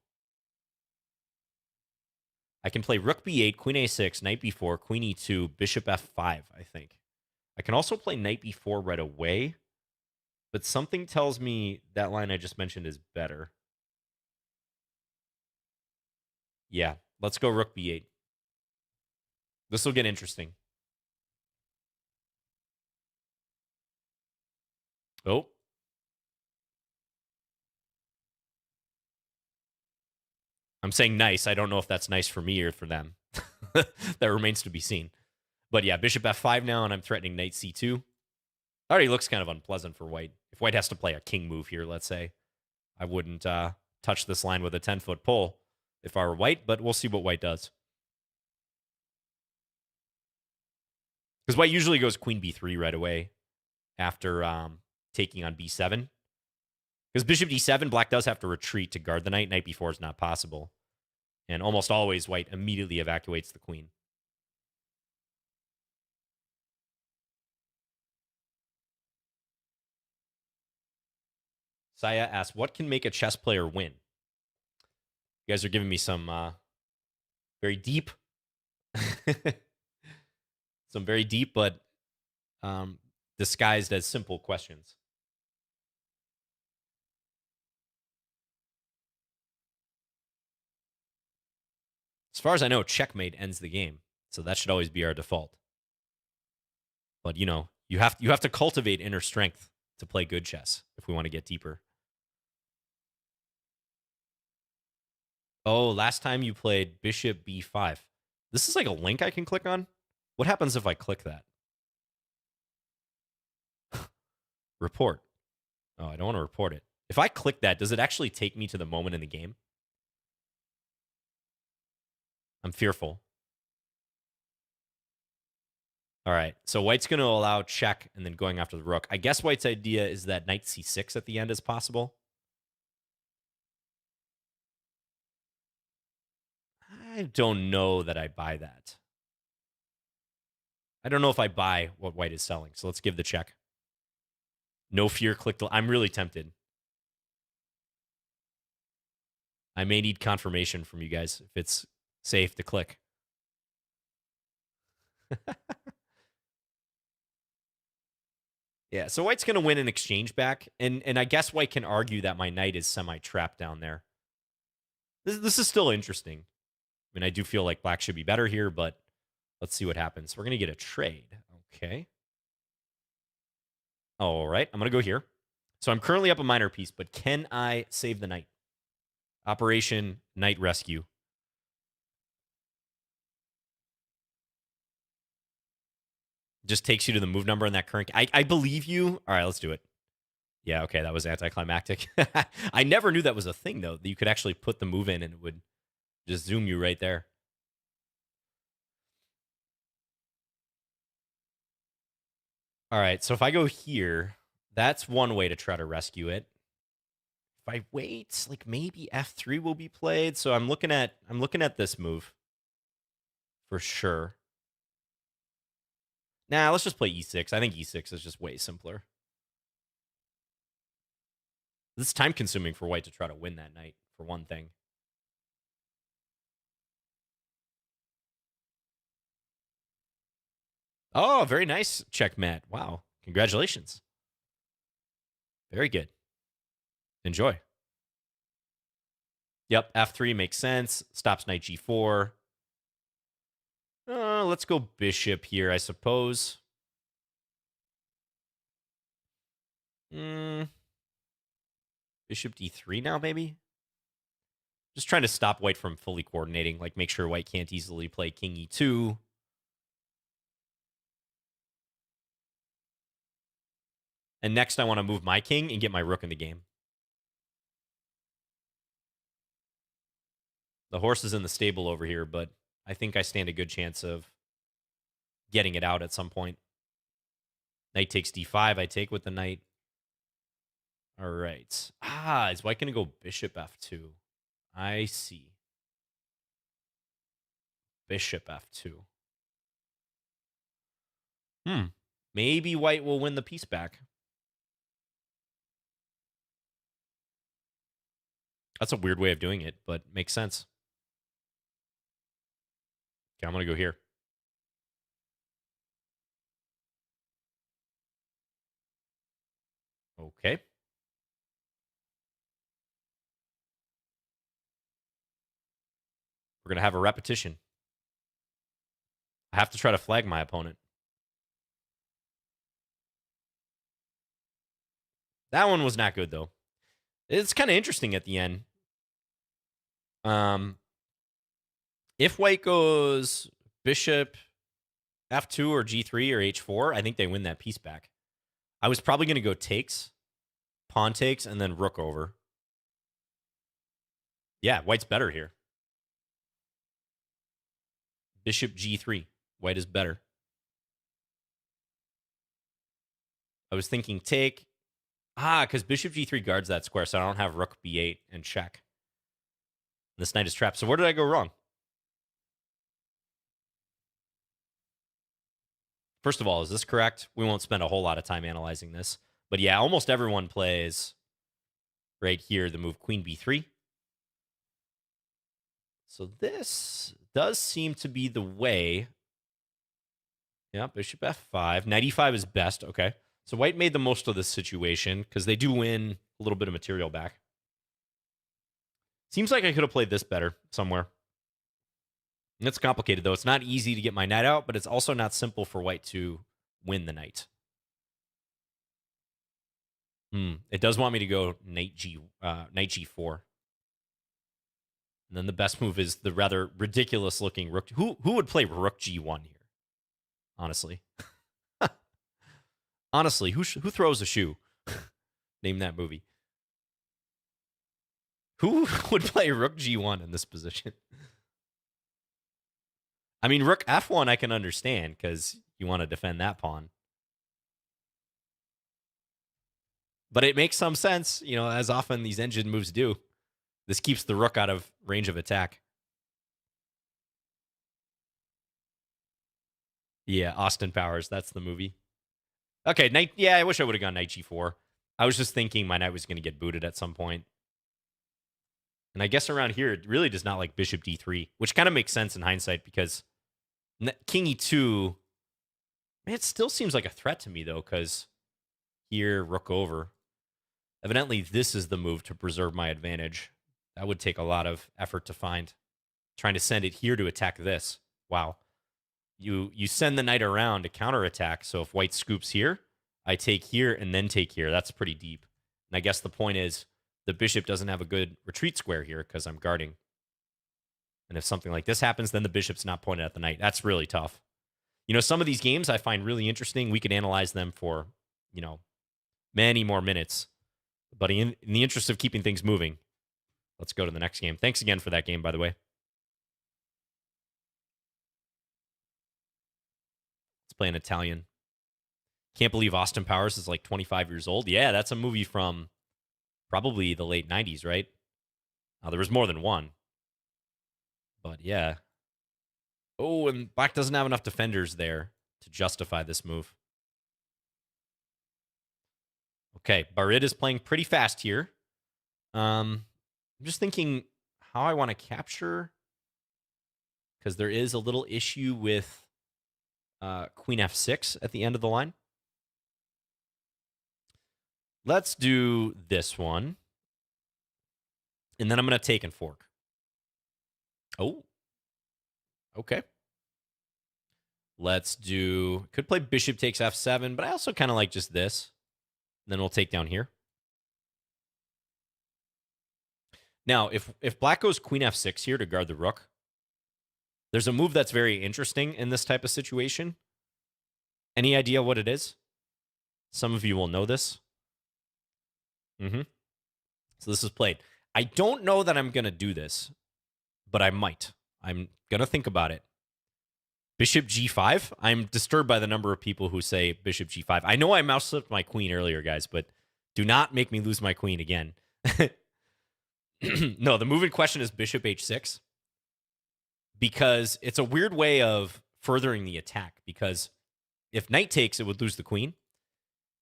I can play rook b8, queen a6, knight b4, queen e2, bishop f5, I think. I can also play knight b4 right away, but something tells me that line I just mentioned is better. Yeah, let's go rook b8. This will get interesting. Oh. I'm saying nice. I don't know if that's nice for me or for them. That remains to be seen. But yeah, bishop f5 now, and I'm threatening knight c2. Already looks kind of unpleasant for white. If white has to play a king move here, let's say, I wouldn't touch this line with a 10-foot pole if I were white, but we'll see what white does. Because white usually goes queen b3 right away after taking on b7. Because bishop d7, black does have to retreat to guard the knight. Knight b4 is not possible. And almost always, white immediately evacuates the queen. Saya asks, what can make a chess player win? You guys are giving me some very deep, some very deep but disguised as simple questions. far as I know, checkmate ends the game. So that should always be our default. But, you know, you have to cultivate inner strength to play good chess if we want to get deeper. Oh, last time you played bishop b5. This is like a link I can click on? What happens if I click that? Report. Oh, I don't want to report it. If I click that, does it actually take me to the moment in the game? I'm fearful. All right, so white's going to allow check and then going after the rook. I guess white's idea is that knight c6 at the end is possible. I don't know that I buy that. I don't know if I buy what white is selling, so let's give the check. No fear, click the... I'm really tempted. I may need confirmation from you guys if it's safe to click. Yeah, so white's going to win an exchange back, and I guess white can argue that my knight is semi-trapped down there. This is still interesting. I mean, I do feel like black should be better here, but let's see what happens. We're going to get a trade. Okay. All right, I'm going to go here. So I'm currently up a minor piece, but can I save the knight? Operation Knight Rescue. Just takes you to the move number in that current... I believe you. All right, let's do it. Yeah, okay, that was anticlimactic. I never knew that was a thing, though, that you could actually put the move in and it would just zoom you right there. All right, so if I go here, that's one way to try to rescue it. If I wait, like maybe f3 will be played. So I'm looking at this move for sure. Nah, let's just play e6. I think e6 is just way simpler. This is time consuming for white to try to win that knight, for one thing. Oh, very nice checkmate. Wow. Congratulations. Very good. Enjoy. Yep, f3 makes sense. Stops knight g4. Let's go bishop here, I suppose. Bishop d3 now, maybe? Just trying to stop white from fully coordinating. Like, make sure white can't easily play king e2. And next, I want to move my king and get my rook in the game. The horse is in the stable over here, but I think I stand a good chance of getting it out at some point. Knight takes d5. I take with the knight. All right. Is white going to go bishop f2? I see. Bishop f2. Maybe white will win the piece back. That's a weird way of doing it, but makes sense. Okay, I'm going to go here. Okay. We're going to have a repetition. I have to try to flag my opponent. That one was not good, though. It's kind of interesting at the end. If white goes bishop f2 or g3 or h4, I think they win that piece back. I was probably going to go takes, pawn takes, and then rook over. Yeah, white's better here. Bishop g3. White is better. I was thinking take. Because bishop g3 guards that square, so I don't have rook b8 and check. This knight is trapped. So where did I go wrong? First of all, is this correct? We won't spend a whole lot of time analyzing this. But yeah, almost everyone plays right here the move queen b3. So this does seem to be the way. Yeah, bishop f5. Knight e5 is best. Okay. So white made the most of this situation because they do win a little bit of material back. Seems like I could have played this better somewhere. It's complicated, though. It's not easy to get my knight out, but it's also not simple for white to win the knight. It does want me to go knight g4. And then the best move is the rather ridiculous looking rook. Who would play rook g1 here? Honestly. Honestly, who throws a shoe? Name that movie. Who would play rook g1 in this position? I mean, rook f1 I can understand because you want to defend that pawn. But it makes some sense, as often these engine moves do. This keeps the rook out of range of attack. Yeah, Austin Powers, that's the movie. Okay, knight. Yeah, I wish I would have gone knight g4. I was just thinking my knight was going to get booted at some point. And I guess around here, it really does not like bishop d3, which kind of makes sense in hindsight because king e2, man, it still seems like a threat to me, though, because here, rook over. Evidently, this is the move to preserve my advantage. That would take a lot of effort to find. Trying to send it here to attack this. Wow. You send the knight around to counterattack, so if white scoops here, I take here and then take here. That's pretty deep. And I guess the point is the bishop doesn't have a good retreat square here because I'm guarding. And if something like this happens, then the bishop's not pointed at the knight. That's really tough. Some of these games I find really interesting. We could analyze them for, many more minutes. But in the interest of keeping things moving, let's go to the next game. Thanks again for that game, by the way. Let's play an Italian. Can't believe Austin Powers is like 25 years old. Yeah, that's a movie from probably the late 90s, right? There was more than one. But yeah. Oh, and black doesn't have enough defenders there to justify this move. Okay, Barid is playing pretty fast here. I'm just thinking how I want to capture, because there is a little issue with queen f6 at the end of the line. Let's do this one. And then I'm going to take and fork. Oh. Okay. Let's do... Could play bishop takes f7, but I also kind of like just this. And then we'll take down here. Now, if black goes queen f6 here to guard the rook, there's a move that's very interesting in this type of situation. Any idea what it is? Some of you will know this. So this is played. I don't know that I'm going to do this, but I might. I'm going to think about it. Bishop g5. I'm disturbed by the number of people who say bishop g5. I know I mouse slipped my queen earlier, guys, but do not make me lose my queen again. No, the move in question is bishop h6 because it's a weird way of furthering the attack, because if knight takes, it would lose the queen.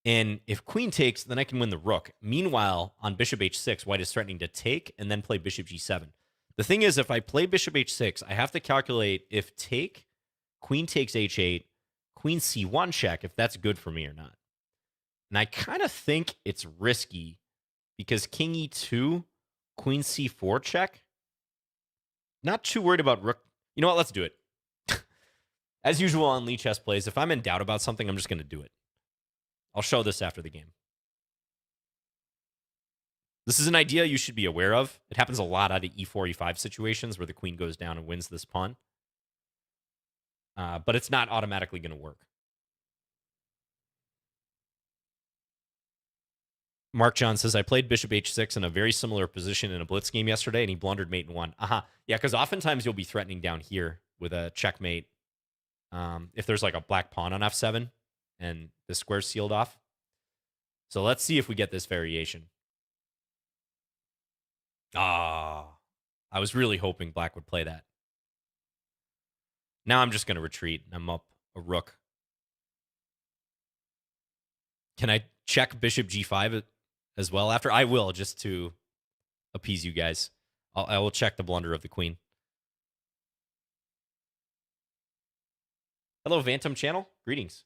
And if queen takes, then I can win the rook. Meanwhile, on bishop h6, white is threatening to take and then play bishop g7. The thing is, if I play bishop h6, I have to calculate if take, queen takes h8, queen c1 check, if that's good for me or not. And I kind of think it's risky because king e2, queen c4 check. Not too worried about rook. You know what? Let's do it. As usual on Lichess plays, if I'm in doubt about something, I'm just going to do it. I'll show this after the game. This is an idea you should be aware of. It happens a lot out of e4, e5 situations where the queen goes down and wins this pawn. But it's not automatically going to work. Mark John says, I played bishop h6 in a very similar position in a blitz game yesterday, and he blundered mate and won. Yeah, because oftentimes you'll be threatening down here with a checkmate. If there's like a black pawn on f7 and the square's sealed off. So let's see if we get this variation. I was really hoping black would play that. Now I'm just going to retreat. I'm up a rook. Can I check bishop g5 as well after? I will, just to appease you guys. I will check the blunder of the queen. Hello, Vantum channel. Greetings.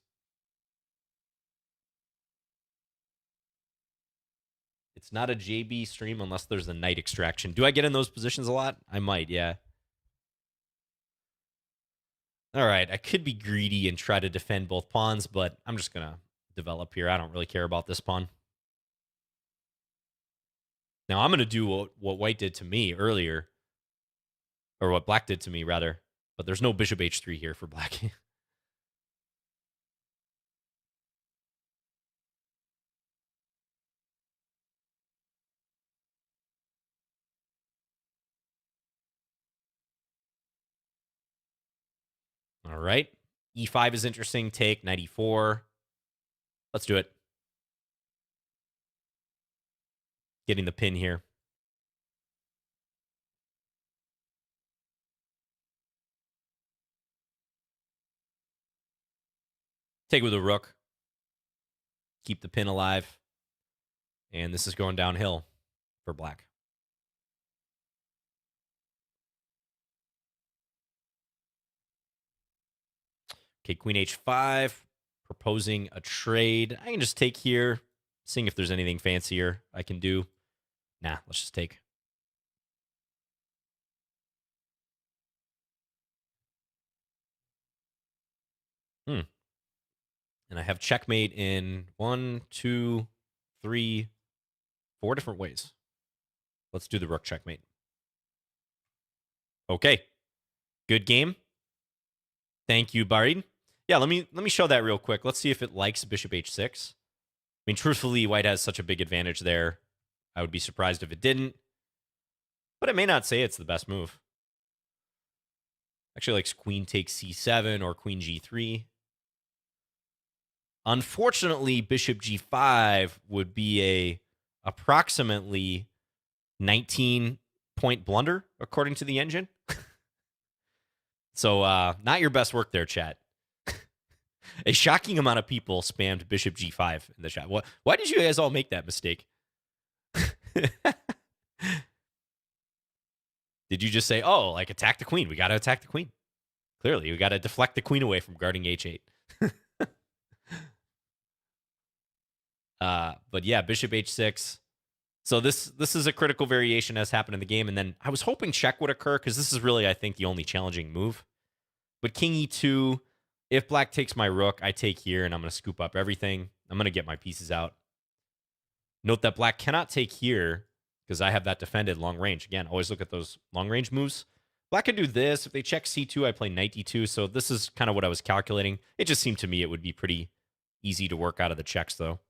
It's not a JB stream unless there's a knight extraction. Do I get in those positions a lot? I might, yeah. All right, I could be greedy and try to defend both pawns, but I'm just going to develop here. I don't really care about this pawn. Now, I'm going to do what white did to me earlier, or what black did to me, rather. But there's no bishop h3 here for black. All right. E5 is interesting. Take, knight e4. Let's do it. Getting the pin here. Take with a rook. Keep the pin alive. And this is going downhill for black. Okay, queen h5. Proposing a trade. I can just take here. Seeing if there's anything fancier I can do. Nah, let's just take. And I have checkmate in 1, 2, 3, 4 different ways. Let's do the rook checkmate. Okay. Good game. Thank you, Barid. Yeah, let me show that real quick. Let's see if it likes bishop h6. I mean, truthfully, white has such a big advantage there. I would be surprised if it didn't. But it may not say it's the best move. Actually likes queen takes c7 or queen g3. Unfortunately, bishop g5 would be a approximately 19-point blunder, according to the engine. So, not your best work there, chat. A shocking amount of people spammed bishop g5 in the chat. Why did you guys all make that mistake? Did you just say, oh, like attack the queen? We got to attack the queen. Clearly, we got to deflect the queen away from guarding h8. But yeah, bishop h6. So this is a critical variation as happened in the game. And then I was hoping check would occur because this is really, I think, the only challenging move. But king e2, if black takes my rook, I take here and I'm going to scoop up everything. I'm going to get my pieces out. Note that black cannot take here because I have that defended long range. Again, always look at those long range moves. Black could do this. If they check c2, I play knight d2. So this is kind of what I was calculating. It just seemed to me it would be pretty easy to work out of the checks, though.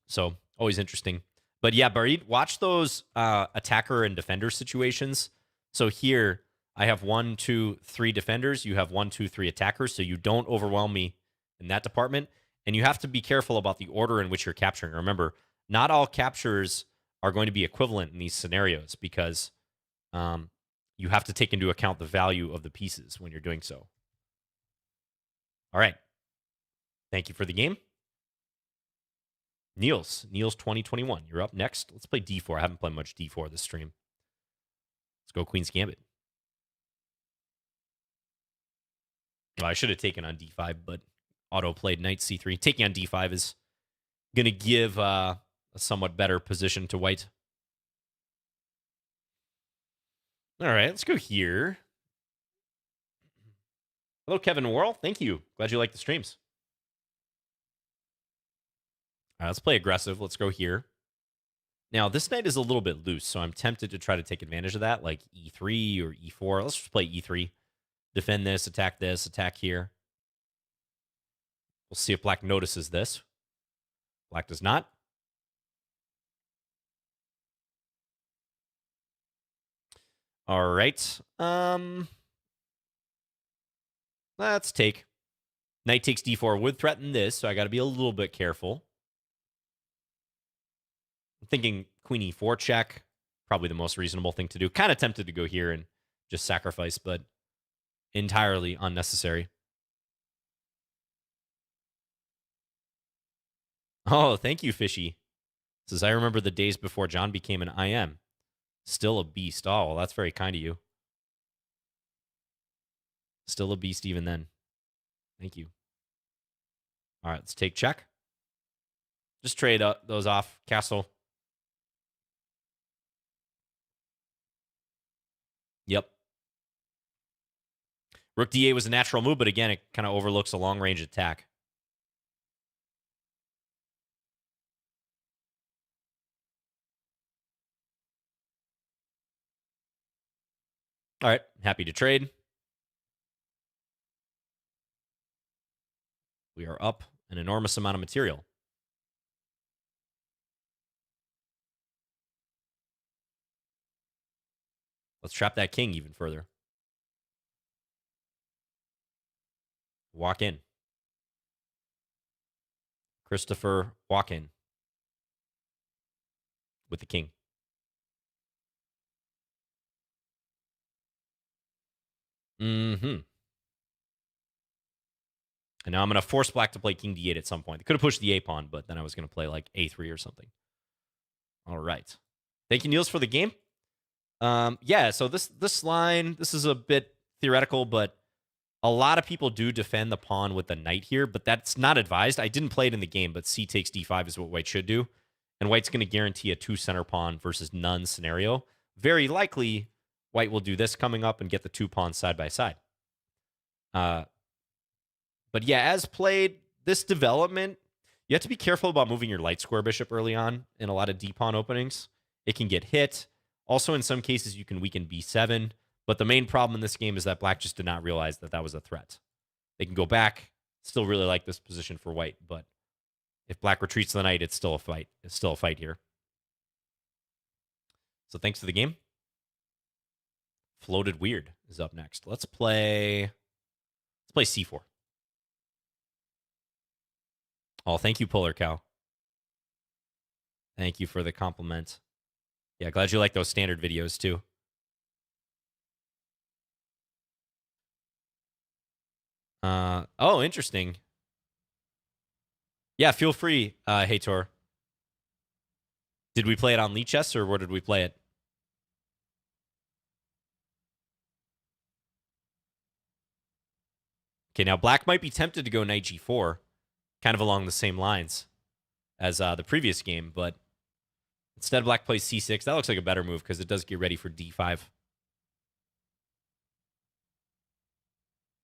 So always interesting. But yeah, Barid, watch those attacker and defender situations. So here I have 1, 2, 3 defenders. You have 1, 2, 3 attackers. So you don't overwhelm me in that department. And you have to be careful about the order in which you're capturing. Remember, not all captures are going to be equivalent in these scenarios because you have to take into account the value of the pieces when you're doing so. All right. Thank you for the game. Niels 2021. You're up next. Let's play d4. I haven't played much d4 this stream. Let's go Queen's Gambit. Well, I should have taken on d5, but auto played knight c3. Taking on d5 is going to give a somewhat better position to white. All right, let's go here. Hello, Kevin Worrell. Thank you. Glad you like the streams. All right, let's play aggressive. Let's go here. Now, this knight is a little bit loose, so I'm tempted to try to take advantage of that, like e3 or e4. Let's just play e3. Defend this, attack here. We'll see if black notices this. Black does not. All right. Let's take. Knight takes d4 would threaten this, so I got to be a little bit careful. I'm thinking queen e4 check. Probably the most reasonable thing to do. Kind of tempted to go here and just sacrifice, but entirely unnecessary. Oh, thank you, Fishy. Says, I remember the days before John became an IM. Still a beast. Oh, well, that's very kind of you. Still a beast even then. Thank you. All right, let's take check. Just trade those off. Castle. Yep. Rook d8 was a natural move, but again, it kind of overlooks a long-range attack. All right, happy to trade. We are up an enormous amount of material. Let's trap that king even further. Walk in. Christopher walk in with the king. Mm-hmm. And now I'm going to force black to play king d8 at some point. They could have pushed the a pawn, but then I was going to play like a3 or something. All right. Thank you, Niels, for the game. Yeah, so this line, this is a bit theoretical, but a lot of people do defend the pawn with the knight here, but that's not advised. I didn't play it in the game, but c takes d5 is what white should do. And white's going to guarantee a 2 center pawn versus none scenario. Very likely, white will do this coming up and get the 2 pawns side by side. But yeah, as played, this development, you have to be careful about moving your light square bishop early on in a lot of d-pawn openings. It can get hit. Also, in some cases, you can weaken b7. But the main problem in this game is that black just did not realize that that was a threat. They can go back. Still really like this position for white, but if black retreats the knight, it's still a fight. It's still a fight here. So thanks for the game. Floated Weird is up next. Let's play c4. Oh, thank you, Polar Cow. Thank you for the compliment. Yeah, glad you like those standard videos too. Oh, interesting. Yeah, feel free, Hator. Did we play it on Lichess or where did we play it? Okay, now black might be tempted to go knight g4, kind of along the same lines as the previous game, but instead black plays c6. That looks like a better move because it does get ready for d5.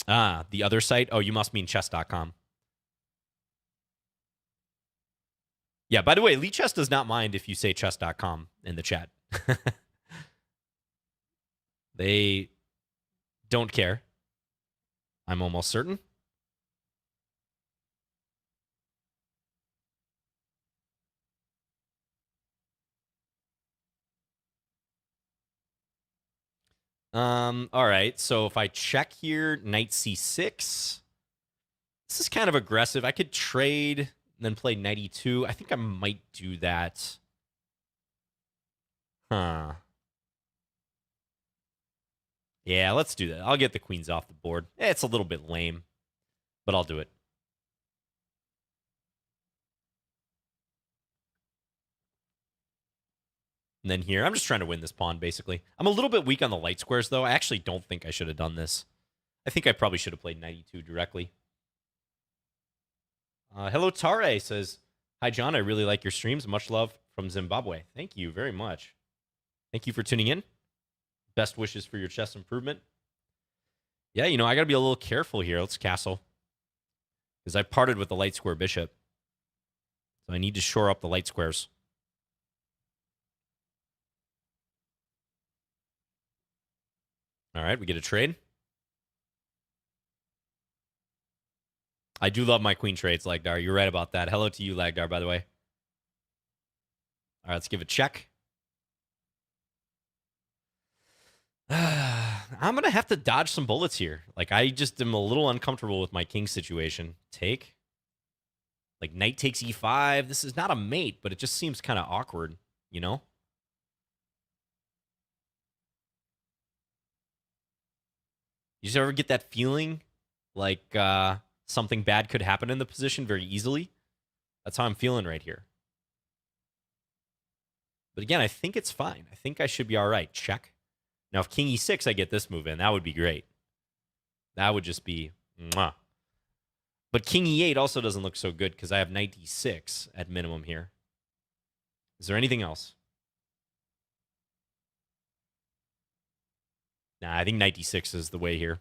Ah, the other site? Oh, you must mean chess.com. Yeah, by the way, Lichess does not mind if you say chess.com in the chat. They don't care. I'm almost certain. All right. So if I check here, knight c6. This is kind of aggressive. I could trade and then play knight e2. I think I might do that. Huh. Yeah, let's do that. I'll get the queens off the board. It's a little bit lame, but I'll do it. And then here, I'm just trying to win this pawn, basically. I'm a little bit weak on the light squares, though. I actually don't think I should have done this. I think I probably should have played knight e2 directly. Hello, Tare says, hi, John. I really like your streams. Much love from Zimbabwe. Thank you very much. Thank you for tuning in. Best wishes for your chess improvement. Yeah, you know, I got to be a little careful here. Let's castle. Because I parted with the light square bishop. So I need to shore up the light squares. All right, we get a trade. I do love my queen trades, Lagdar. You're right about that. Hello to you, Lagdar, by the way. All right, let's give a check. I'm going to have to dodge some bullets here. Like, I just am a little uncomfortable with my king situation. Take. Like, knight takes e5. This is not a mate, but it just seems kind of awkward, you know? You just ever get that feeling like something bad could happen in the position very easily? That's how I'm feeling right here. But again, I think it's fine. I think I should be all right. Check. Now, if king e6, I get this move in, that would be great. That would just be mwah. But king e8 also doesn't look so good because I have knight d6 at minimum here. Is there anything else? Nah, I think knight d6 is the way here.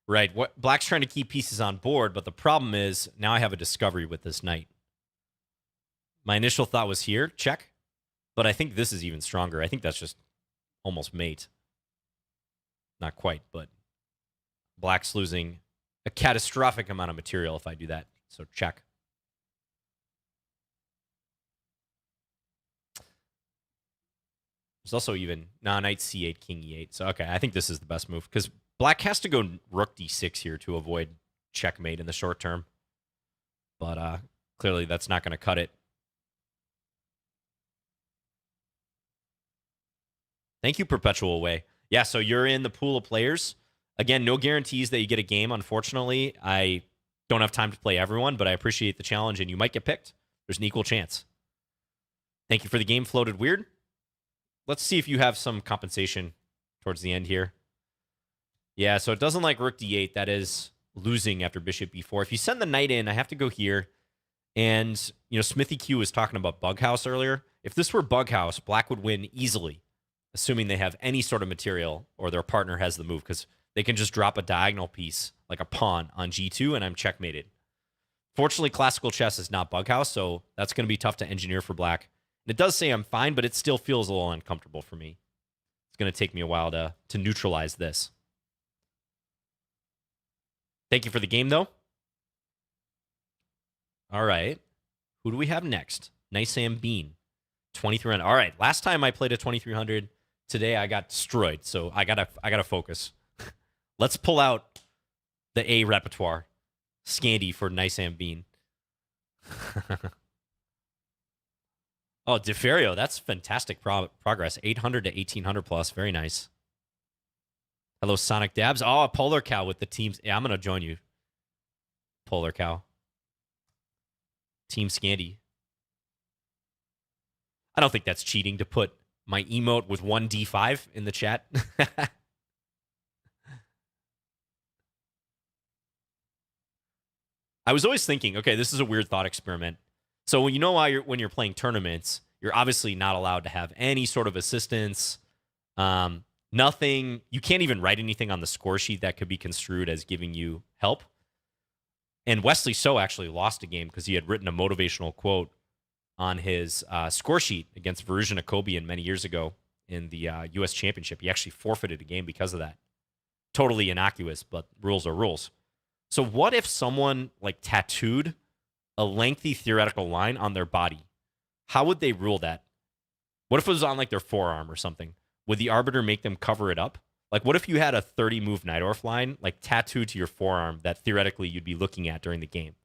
Right. What Black's trying to keep pieces on board, but the problem is now I have a discovery with this knight. My initial thought was here, check. But I think this is even stronger. I think that's just almost mate. Not quite, but Black's losing a catastrophic amount of material if I do that. So check. There's also even knight c8, king e8. So okay, I think this is the best move because Black has to go rook d6 here to avoid checkmate in the short term. But clearly that's not going to cut it. Thank you, Perpetual Way. Yeah, so you're in the pool of players. Again, no guarantees that you get a game, unfortunately. I don't have time to play everyone, but I appreciate the challenge, and you might get picked. There's an equal chance. Thank you for the game, Floated Weird. Let's see if you have some compensation towards the end here. Yeah, so it doesn't like rook d8. That is losing after bishop b4. If you send the knight in, I have to go here. And, you know, Smithy Q was talking about Bughouse earlier. If this were Bughouse, Black would win easily, assuming they have any sort of material or their partner has the move, because they can just drop a diagonal piece, like a pawn, on g2, and I'm checkmated. Fortunately, classical chess is not Bughouse, so that's going to be tough to engineer for Black. And it does say I'm fine, but it still feels a little uncomfortable for me. It's going to take me a while to neutralize this. Thank you for the game, though. All right. Who do we have next? Nice Sam Bean. 2300. All right. Last time I played a 2300. Today I got destroyed, so I gotta focus. Let's pull out the A repertoire. Scandy for Nice Sam Bean. Oh, DeFario, that's fantastic progress. 800 to 1800 plus. Very nice. Hello, Sonic Dabs. Oh, a Polar Cow with the teams. Yeah, I'm going to join you. Polar Cow. Team Scandy. I don't think that's cheating to put my emote with 1d5 in the chat. I was always thinking, okay, this is a weird thought experiment. So when you know why when you're playing tournaments, you're obviously not allowed to have any sort of assistance. Nothing. You can't even write anything on the score sheet that could be construed as giving you help. And Wesley So actually lost a game because he had written a motivational quote on his score sheet against Varuzhin Akobian many years ago in the U.S. Championship. He actually forfeited a game because of that. Totally innocuous, but rules are rules. So what if someone like tattooed a lengthy theoretical line on their body? How would they rule that? What if it was on like their forearm or something? Would the arbiter make them cover it up? Like, what if you had a 30-move Najdorf line, like, tattooed to your forearm that theoretically you'd be looking at during the game?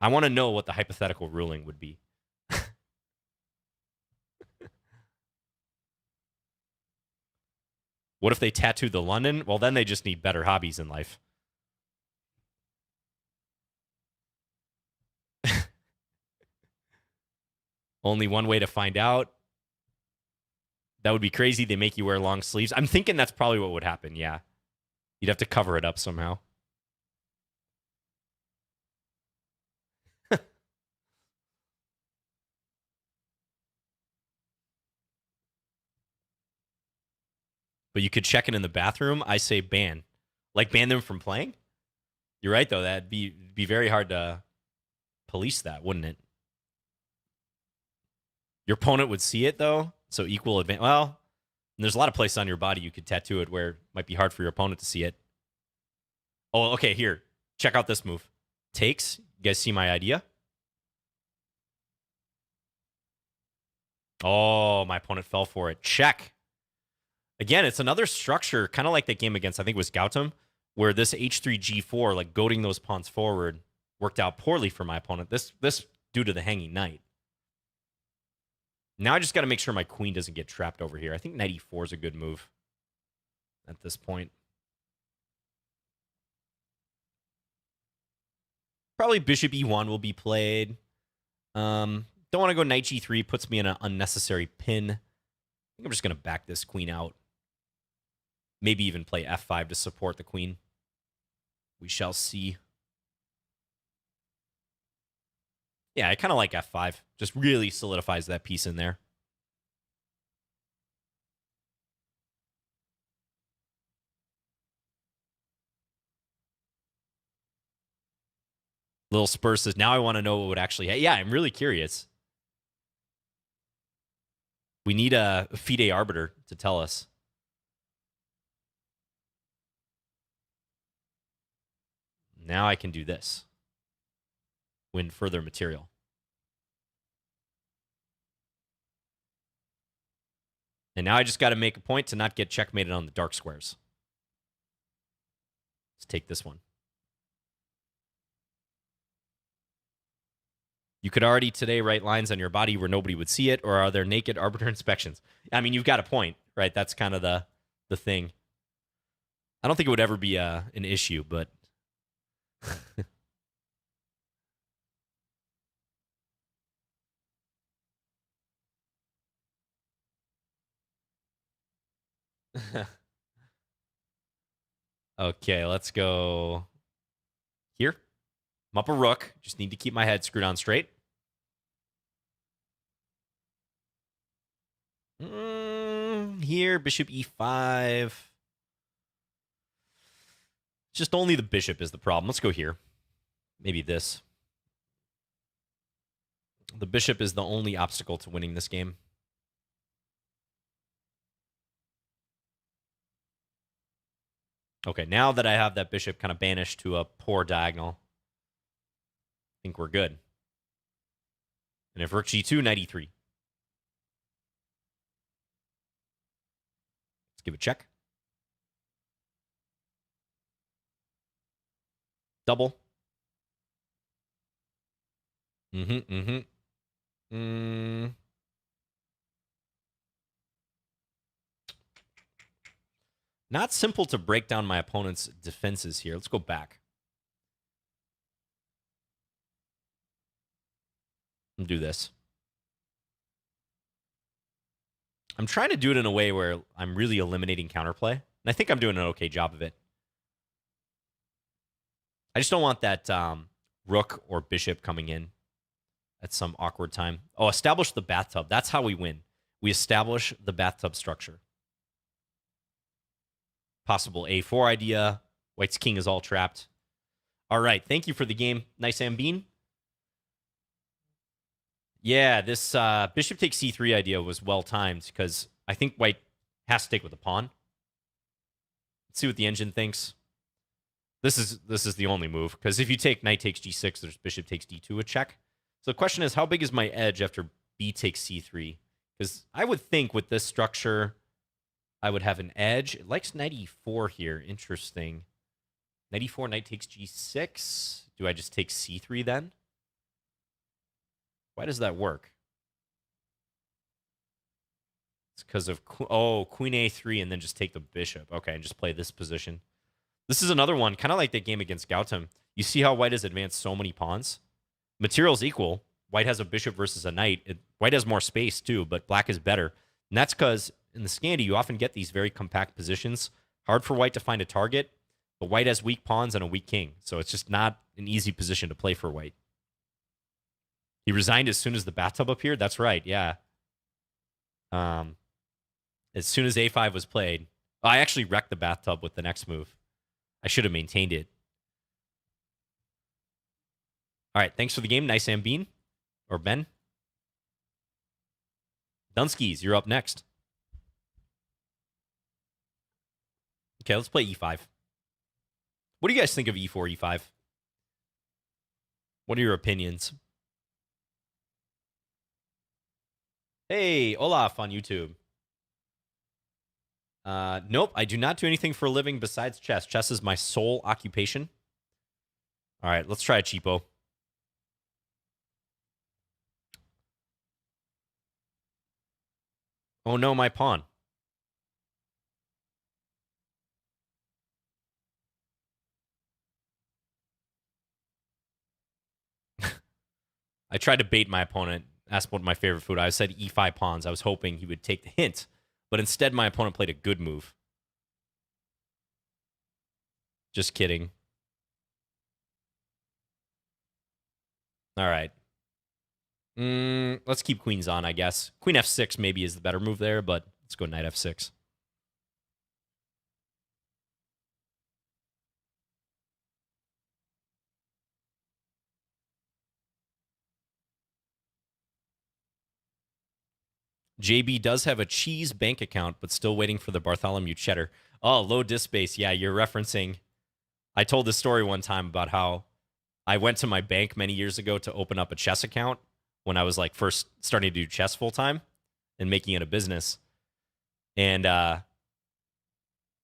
I want to know what the hypothetical ruling would be. What if they tattooed the London? Well, then they just need better hobbies in life. Only one way to find out. That would be crazy. They make you wear long sleeves. I'm thinking that's probably what would happen, yeah. You'd have to cover it up somehow. But you could check it in the bathroom. I say ban. Like, ban them from playing? You're right, though. That'd be very hard to police that, wouldn't it? Your opponent would see it, though. So equal advantage. Well, there's a lot of places on your body you could tattoo it where it might be hard for your opponent to see it. Oh, okay, here. Check out this move. Takes. You guys see my idea? Oh, my opponent fell for it. Check. Again, it's another structure, kind of like that game against, I think it was Gautam, where this h3, g4, like goading those pawns forward, worked out poorly for my opponent. This due to the hanging knight. Now I just got to make sure my queen doesn't get trapped over here. I think knight e4 is a good move at this point. Probably bishop e1 will be played. Don't want to go knight g3. Puts me in an unnecessary pin. I think I'm just going to back this queen out. Maybe even play f5 to support the queen. We shall see. Yeah, I kind of like f5. Just really solidifies that piece in there. Little Spurs says, now I want to know what would actually... Yeah, I'm really curious. We need a FIDE arbiter to tell us. Now I can do this. Win further material. And now I just got to make a point to not get checkmated on the dark squares. Let's take this one. You could already today write lines on your body where nobody would see it, or are there naked arbiter inspections? I mean, you've got a point, right? That's kind of the thing. I don't think it would ever be an issue, but... Okay, let's go here. I'm up a rook. Just need to keep my head screwed on straight. Here, bishop e5. Just only the bishop is the problem. Let's go here. Maybe this. The bishop is the only obstacle to winning this game. Okay, now that I have that bishop kind of banished to a poor diagonal, I think we're good. And if rook g2, knight e3. Let's give it a check. Double. Not simple to break down my opponent's defenses here. Let's go back. And do this. I'm trying to do it in a way where I'm really eliminating counterplay. And I think I'm doing an okay job of it. I just don't want that rook or bishop coming in at some awkward time. Oh, establish the bathtub. That's how we win. We establish the bathtub structure. Possible a4 idea. White's king is all trapped. All right. Thank you for the game. Nice Ambine. Yeah, this bishop takes c3 idea was well timed because I think white has to take with a pawn. Let's see what the engine thinks. This is the only move because if you take knight takes g6, there's bishop takes d2 a check. So the question is, how big is my edge after b takes c3? Because I would think with this structure, I would have an edge. It likes knight e4 here. Interesting. Knight e4, knight takes g6. Do I just take c3 then? Why does that work? It's because of, queen a3 and then just take the bishop. Okay, and just play this position. This is another one, kind of like that game against Gautam. You see how white has advanced so many pawns? Material's equal. White has a bishop versus a knight. White has more space too, but black is better. And that's because in the Scandi, you often get these very compact positions. Hard for white to find a target, but white has weak pawns and a weak king. So it's just not an easy position to play for white. He resigned as soon as the bathtub appeared? That's right, yeah. As soon as a5 was played, I actually wrecked the bathtub with the next move. I should have maintained it. All right, thanks for the game. Nice Ambine. Or Ben. Dunskies, you're up next. Okay, let's play e5. What do you guys think of e4, e5? What are your opinions? Hey, Olaf on YouTube. Nope, I do not do anything for a living besides chess. Chess is my sole occupation. All right, let's try a cheapo. Oh no, my pawn. I tried to bait my opponent, asked what my favorite food. I said e5 pawns. I was hoping he would take the hint, but instead my opponent played a good move. Just kidding. All right. Let's keep queens on, I guess. Queen f6 maybe is the better move there, but let's go knight f6. JB does have a cheese bank account, but still waiting for the Bartholomew cheddar. Oh, low disk space. Yeah, you're referencing. I told this story one time about how I went to my bank many years ago to open up a chess account when I was like first starting to do chess full time and making it a business. And a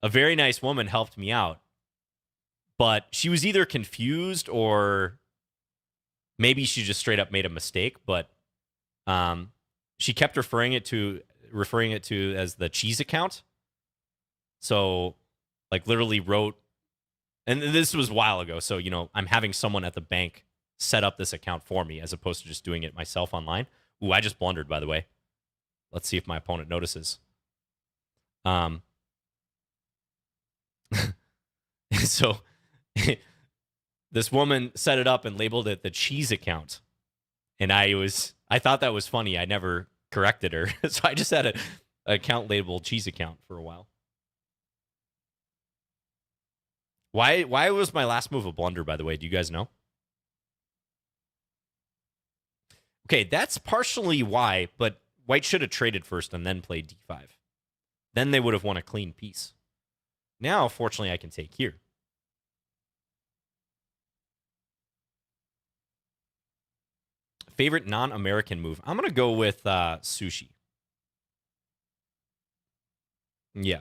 very nice woman helped me out, but she was either confused or maybe she just straight up made a mistake. But she kept referring it to as the cheese account. So, like, literally wrote, and this was a while ago. So, I'm having someone at the bank set up this account for me as opposed to just doing it myself online. Ooh, I just blundered, by the way. Let's see if my opponent notices. So this woman set it up and labeled it the cheese account. And I thought that was funny. I never corrected her. So I just had an account labeled cheese account for a while. Why was my last move a blunder, by the way? Do you guys know? Okay, that's partially why, but white should have traded first and then played d5. Then they would have won a clean piece. Now, fortunately, I can take here. Favorite non-American move? I'm going to go with sushi. Yeah.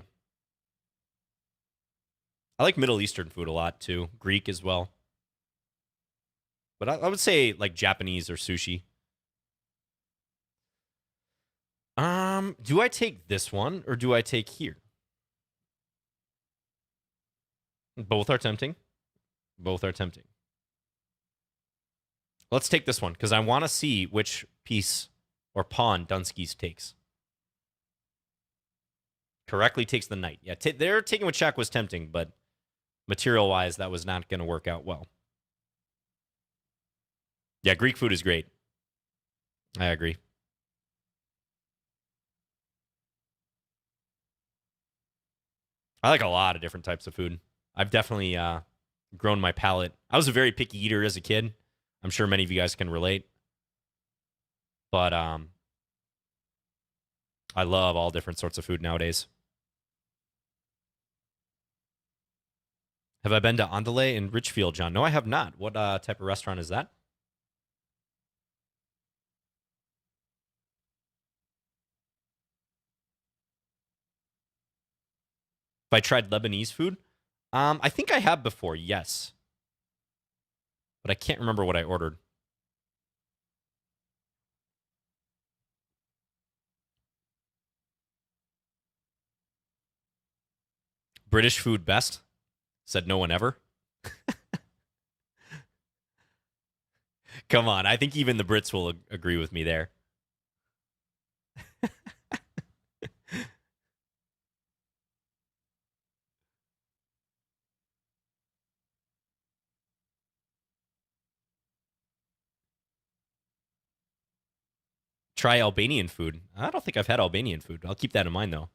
I like Middle Eastern food a lot, too. Greek as well. But I would say, like, Japanese or sushi. Do I take this one or do I take here? Both are tempting. Both are tempting. Let's take this one because I want to see which piece or pawn Dunsky's takes. Correctly takes the knight. Yeah, they're taking with check was tempting, but material-wise, that was not going to work out well. Yeah, Greek food is great. I agree. I like a lot of different types of food. I've definitely grown my palate. I was a very picky eater as a kid. I'm sure many of you guys can relate. But I love all different sorts of food nowadays. Have I been to Andale in Richfield, John? No, I have not. What type of restaurant is that? If I tried Lebanese food? I think I have before, yes. But I can't remember what I ordered. British food best? Said no one ever. Come on, I think even the Brits will agree with me there. Try Albanian food. I don't think I've had Albanian food. I'll keep that in mind, though.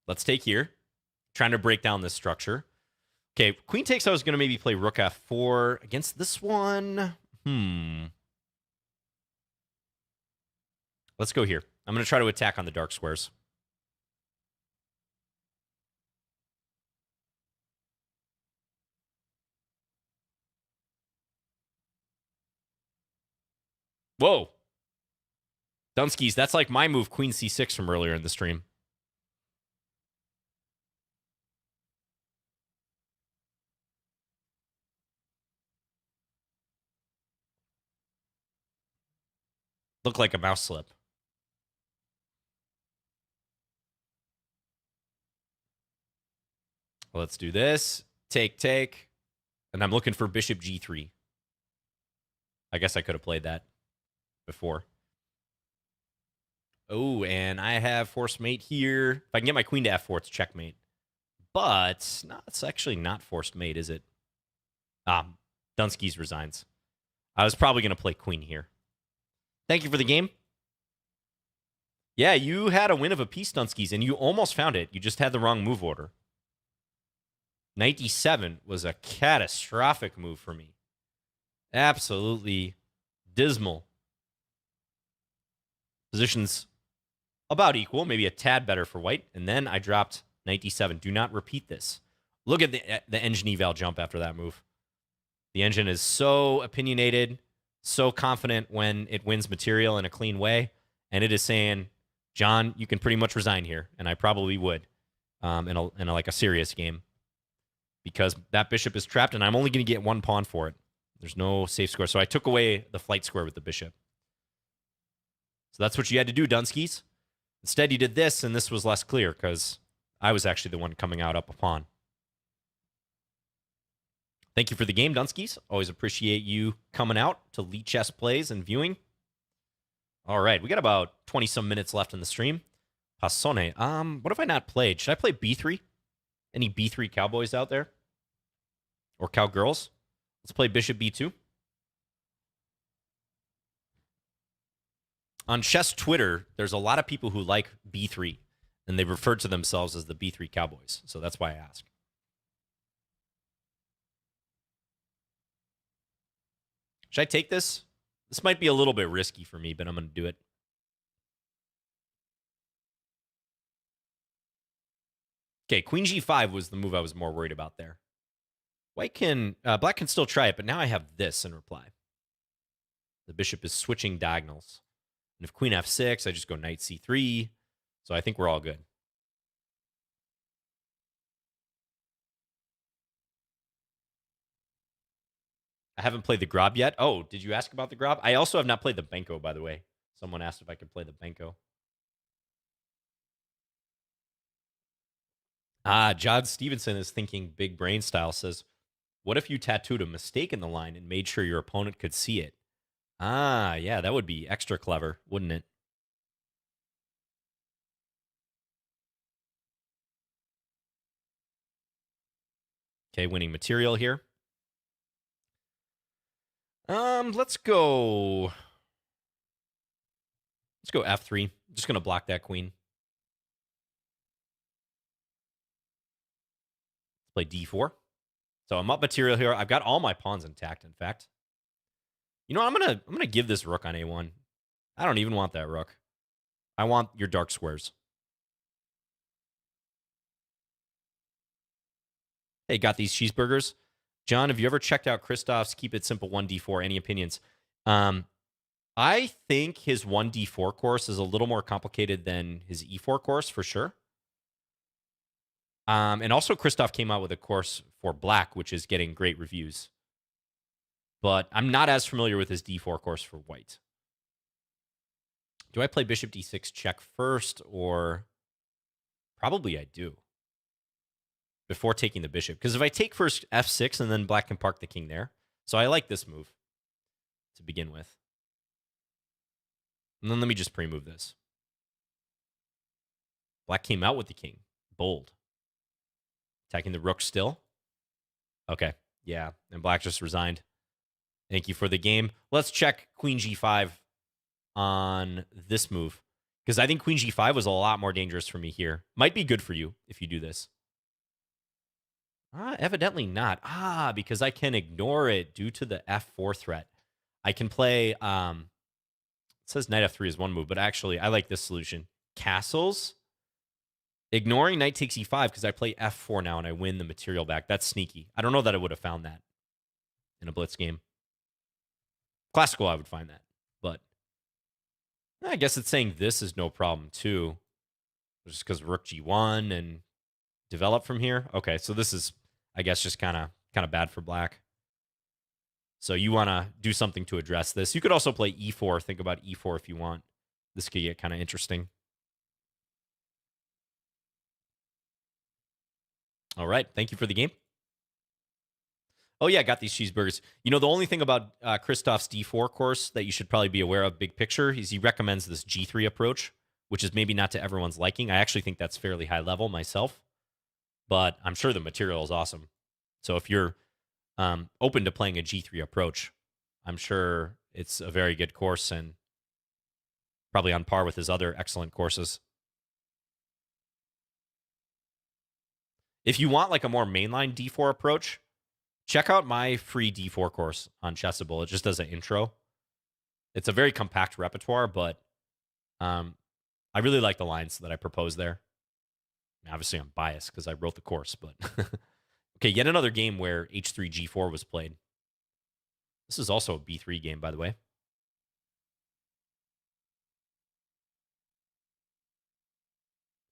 Let's take here. Trying to break down this structure. Okay, queen takes. I was going to maybe play rook f4 against this one. Let's go here. I'm going to try to attack on the dark squares. Whoa. Dunsky's, that's like my move, queen c6 from earlier in the stream. Looked like a mouse slip. Let's do this. Take. And I'm looking for bishop g3. I guess I could have played that before. Oh, and I have forced mate here. If I can get my queen to f4, it's checkmate. But no, it's actually not forced mate, is it? Dunsky's resigns. I was probably going to play queen here. Thank you for the game. Yeah, you had a win of a piece, Dunsky's, and you almost found it. You just had the wrong move order. Knight d7 was a catastrophic move for me. Absolutely dismal. Positions about equal, maybe a tad better for white. And then I dropped knight d7. Do not repeat this. Look at the engine eval jump after that move. The engine is so opinionated, so confident when it wins material in a clean way. And it is saying, John, you can pretty much resign here. And I probably would in a like a serious game. Because that bishop is trapped, and I'm only going to get one pawn for it. There's no safe square. So I took away the flight square with the bishop. So that's what you had to do, Dunskies. Instead, you did this, and this was less clear because I was actually the one coming out up a pawn. Thank you for the game, Dunskies. Always appreciate you coming out to Lichess plays and viewing. All right, we got about 20-some minutes left in the stream. Passone. What have I not played? Should I play B3? Any B3 cowboys out there? Or cowgirls? Let's play bishop B2. On chess Twitter, there's a lot of people who like B3, and they refer to themselves as the B3 cowboys. So that's why I ask. Should I take this? This might be a little bit risky for me, but I'm going to do it. Okay, queen g5 was the move I was more worried about there. Black can still try it, but now I have this in reply. The bishop is switching diagonals. And if queen f6, I just go knight c3. So I think we're all good. I haven't played the Grob yet. Oh, did you ask about the Grob? I also have not played the Benko, by the way. Someone asked if I could play the Benko. John Stevenson is thinking big brain style, says, what if you tattooed a mistake in the line and made sure your opponent could see it? Yeah, that would be extra clever, wouldn't it? Okay, winning material here. Let's go f3. I'm just going to block that queen. Let's play d4. So I'm up material here. I've got all my pawns intact, in fact. You know, I'm gonna give this rook on a1. I don't even want that rook. I want your dark squares. Hey, got these cheeseburgers? John, have you ever checked out Christoph's Keep It Simple 1d4? Any opinions? I think his 1d4 course is a little more complicated than his e4 course, for sure. And also, Christoph came out with a course for black, which is getting great reviews. But I'm not as familiar with his d4 course for white. Do I play bishop d6 check first, or probably I do before taking the bishop? Because if I take first f6 and then black can park the king there. So I like this move to begin with. And then let me just pre-move this. Black came out with the king. Bold. Attacking the rook still. Okay. Yeah. And black just resigned. Thank you for the game. Let's check queen g5 on this move. Because I think queen g5 was a lot more dangerous for me here. Might be good for you if you do this. Evidently not. Because I can ignore it due to the f4 threat. I can play... it says knight f3 is one move, but actually I like this solution. Castles. Ignoring knight takes e5 because I play f4 now and I win the material back. That's sneaky. I don't know that I would have found that in a blitz game. Classical, I would find that. But I guess it's saying this is no problem too. Just because rook g1 and develop from here. Okay, so this is, I guess, just kind of bad for black. So you want to do something to address this. You could also play e4. Think about e4 if you want. This could get kind of interesting. All right. Thank you for the game. Oh, yeah, got these cheeseburgers. You know, the only thing about Christoph's d4 course that you should probably be aware of, big picture, is he recommends this g3 approach, which is maybe not to everyone's liking. I actually think that's fairly high level myself, but I'm sure the material is awesome. So if you're open to playing a g3 approach, I'm sure it's a very good course and probably on par with his other excellent courses. If you want like a more mainline d4 approach, check out my free d4 course on Chessable. It just does an intro. It's a very compact repertoire, but I really like the lines that I proposed there. Obviously, I'm biased because I wrote the course, but okay, yet another game where h3 g4 was played. This is also a b3 game, by the way.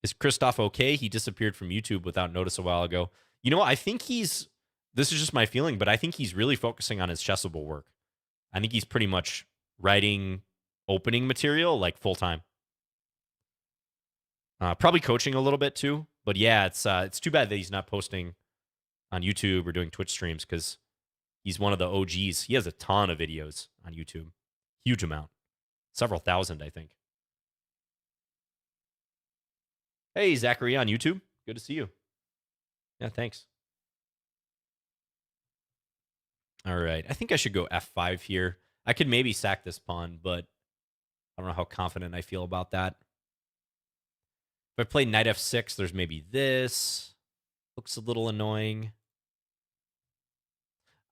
Is Christoph okay? He disappeared from YouTube without notice a while ago. You know what? I think he's, this is just my feeling, but I think he's really focusing on his chessable work. I think he's pretty much writing opening material like full time. Probably coaching a little bit too. But yeah, it's too bad that he's not posting on YouTube or doing Twitch streams because he's one of the OGs. He has a ton of videos on YouTube. Huge amount. Several thousand, I think. Hey, Zachary on YouTube. Good to see you. Yeah, thanks. All right. I think I should go f5 here. I could maybe sack this pawn, but I don't know how confident I feel about that. If I play knight f6, there's maybe this. Looks a little annoying.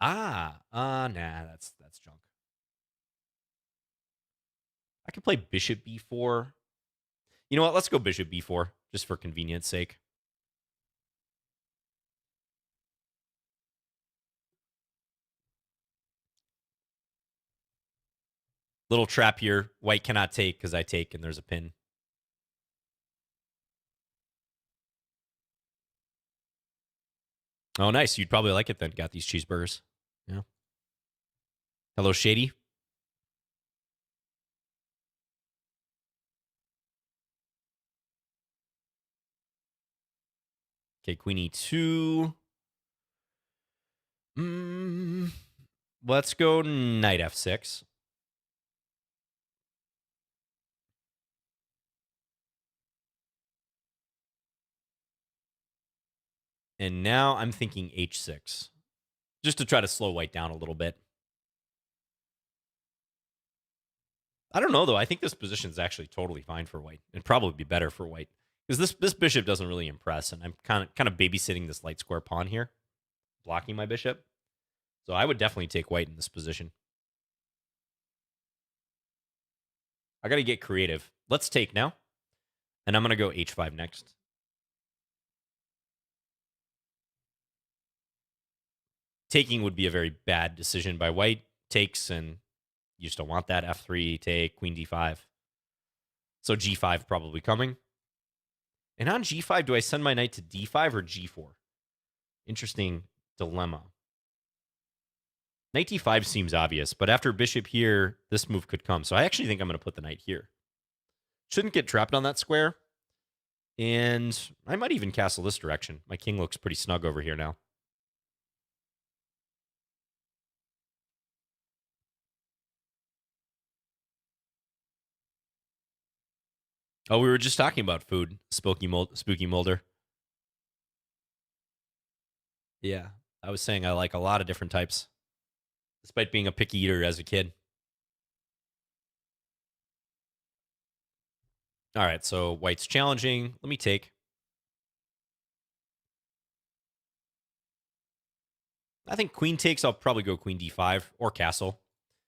Nah, that's junk. I could play bishop b4. You know what? Let's go bishop b4, just for convenience sake. Little trap here. White cannot take because I take and there's a pin. Oh, nice. You'd probably like it then. Got these cheeseburgers. Yeah. Hello, Shady. Okay, queen e2. Let's go knight f6. And now I'm thinking h6. Just to try to slow white down a little bit. I don't know, though. I think this position is actually totally fine for white. It'd probably be better for white. Because this bishop doesn't really impress, and I'm kind of babysitting this light square pawn here. Blocking my bishop. So I would definitely take white in this position. I got to get creative. Let's take now. And I'm going to go h5 next. Taking would be a very bad decision by white. Takes, and you just don't want that. f3, take, queen d5. So g5 probably coming. And on g5, do I send my knight to d5 or g4? Interesting dilemma. Knight d5 seems obvious, but after bishop here, this move could come. So I actually think I'm going to put the knight here. Shouldn't get trapped on that square. And I might even castle this direction. My king looks pretty snug over here now. Oh, we were just talking about food, Spooky Mulder. Yeah, I was saying I like a lot of different types, despite being a picky eater as a kid. All right, so white's challenging. Let me take. I think queen takes. I'll probably go queen d5 or castle.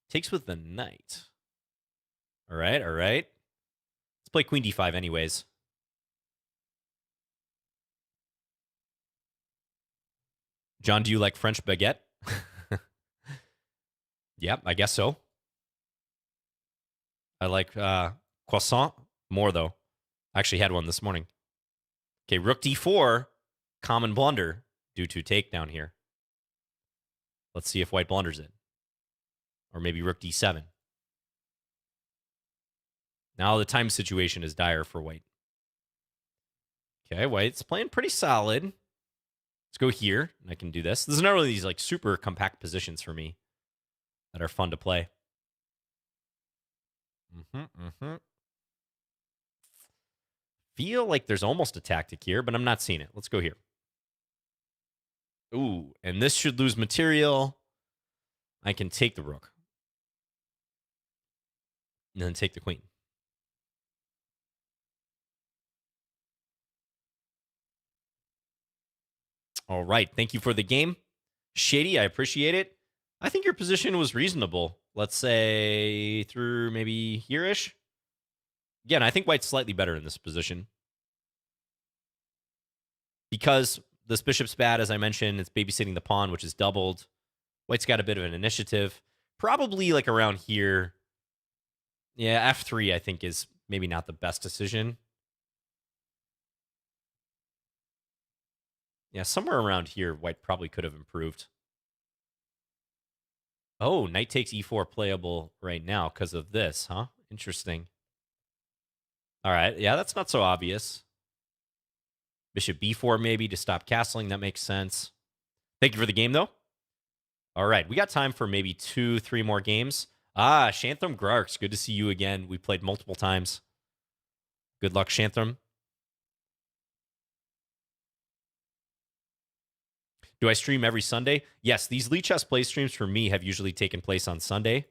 Takes with the knight. All right, all right. Let's play queen d5 anyways. John, do you like French baguette? Yeah, I guess so. I like croissant more, though. I actually had one this morning. Okay, rook d4. Common blunder due to takedown here. Let's see if white blunders it. Or maybe rook d7. Now the time situation is dire for white. Okay, white's playing pretty solid. Let's go here, and I can do this. There's not really these like super compact positions for me that are fun to play. Feel like there's almost a tactic here, but I'm not seeing it. Let's go here. Ooh, and this should lose material. I can take the rook. And then take the queen. All right. Thank you for the game. Shady, I appreciate it. I think your position was reasonable. Let's say through maybe here-ish. Again, I think white's slightly better in this position because this bishop's bad, as I mentioned. It's babysitting the pawn, which is doubled. White's got a bit of an initiative. Probably like around here. Yeah, f3 I think is maybe not the best decision. Yeah, somewhere around here, white probably could have improved. Oh, knight takes e4 playable right now because of this, huh? Interesting. All right, yeah, that's not so obvious. Bishop b4 maybe to stop castling. That makes sense. Thank you for the game, though. All right, we got time for maybe 2-3 more games. Shantham Grarks, good to see you again. We played multiple times. Good luck, Shantham. Do I stream every Sunday? Yes, these Lichess play streams for me have usually taken place on Sunday.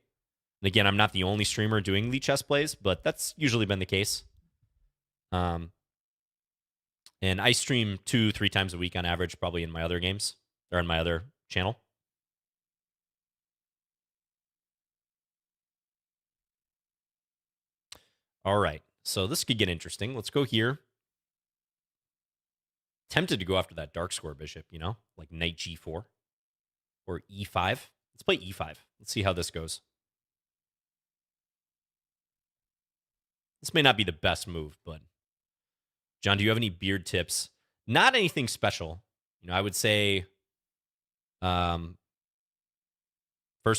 And again, I'm not the only streamer doing Lichess plays, but that's usually been the case. And I stream 2-3 times a week on average, probably in my other games or on my other channel. All right, so this could get interesting. Let's go here. Tempted to go after that dark square bishop, like knight g4 or e5. Let's play e5. Let's see how this goes. This may not be the best move, but John, do you have any beard tips? Not anything special. I would say first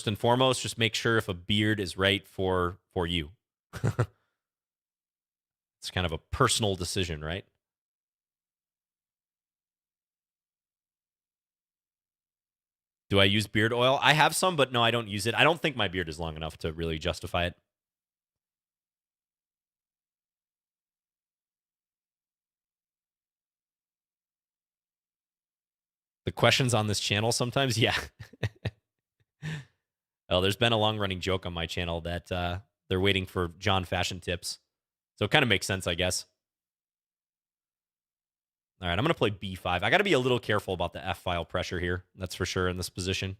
and foremost, just make sure if a beard is right for you. It's kind of a personal decision, right? Do I use beard oil? I have some, but no, I don't use it. I don't think my beard is long enough to really justify it. The questions on this channel sometimes, yeah. Oh, there's been a long-running joke on my channel that they're waiting for John fashion tips. So it kind of makes sense, I guess. All right, I'm going to play b5. I got to be a little careful about the f-file pressure here. That's for sure in this position.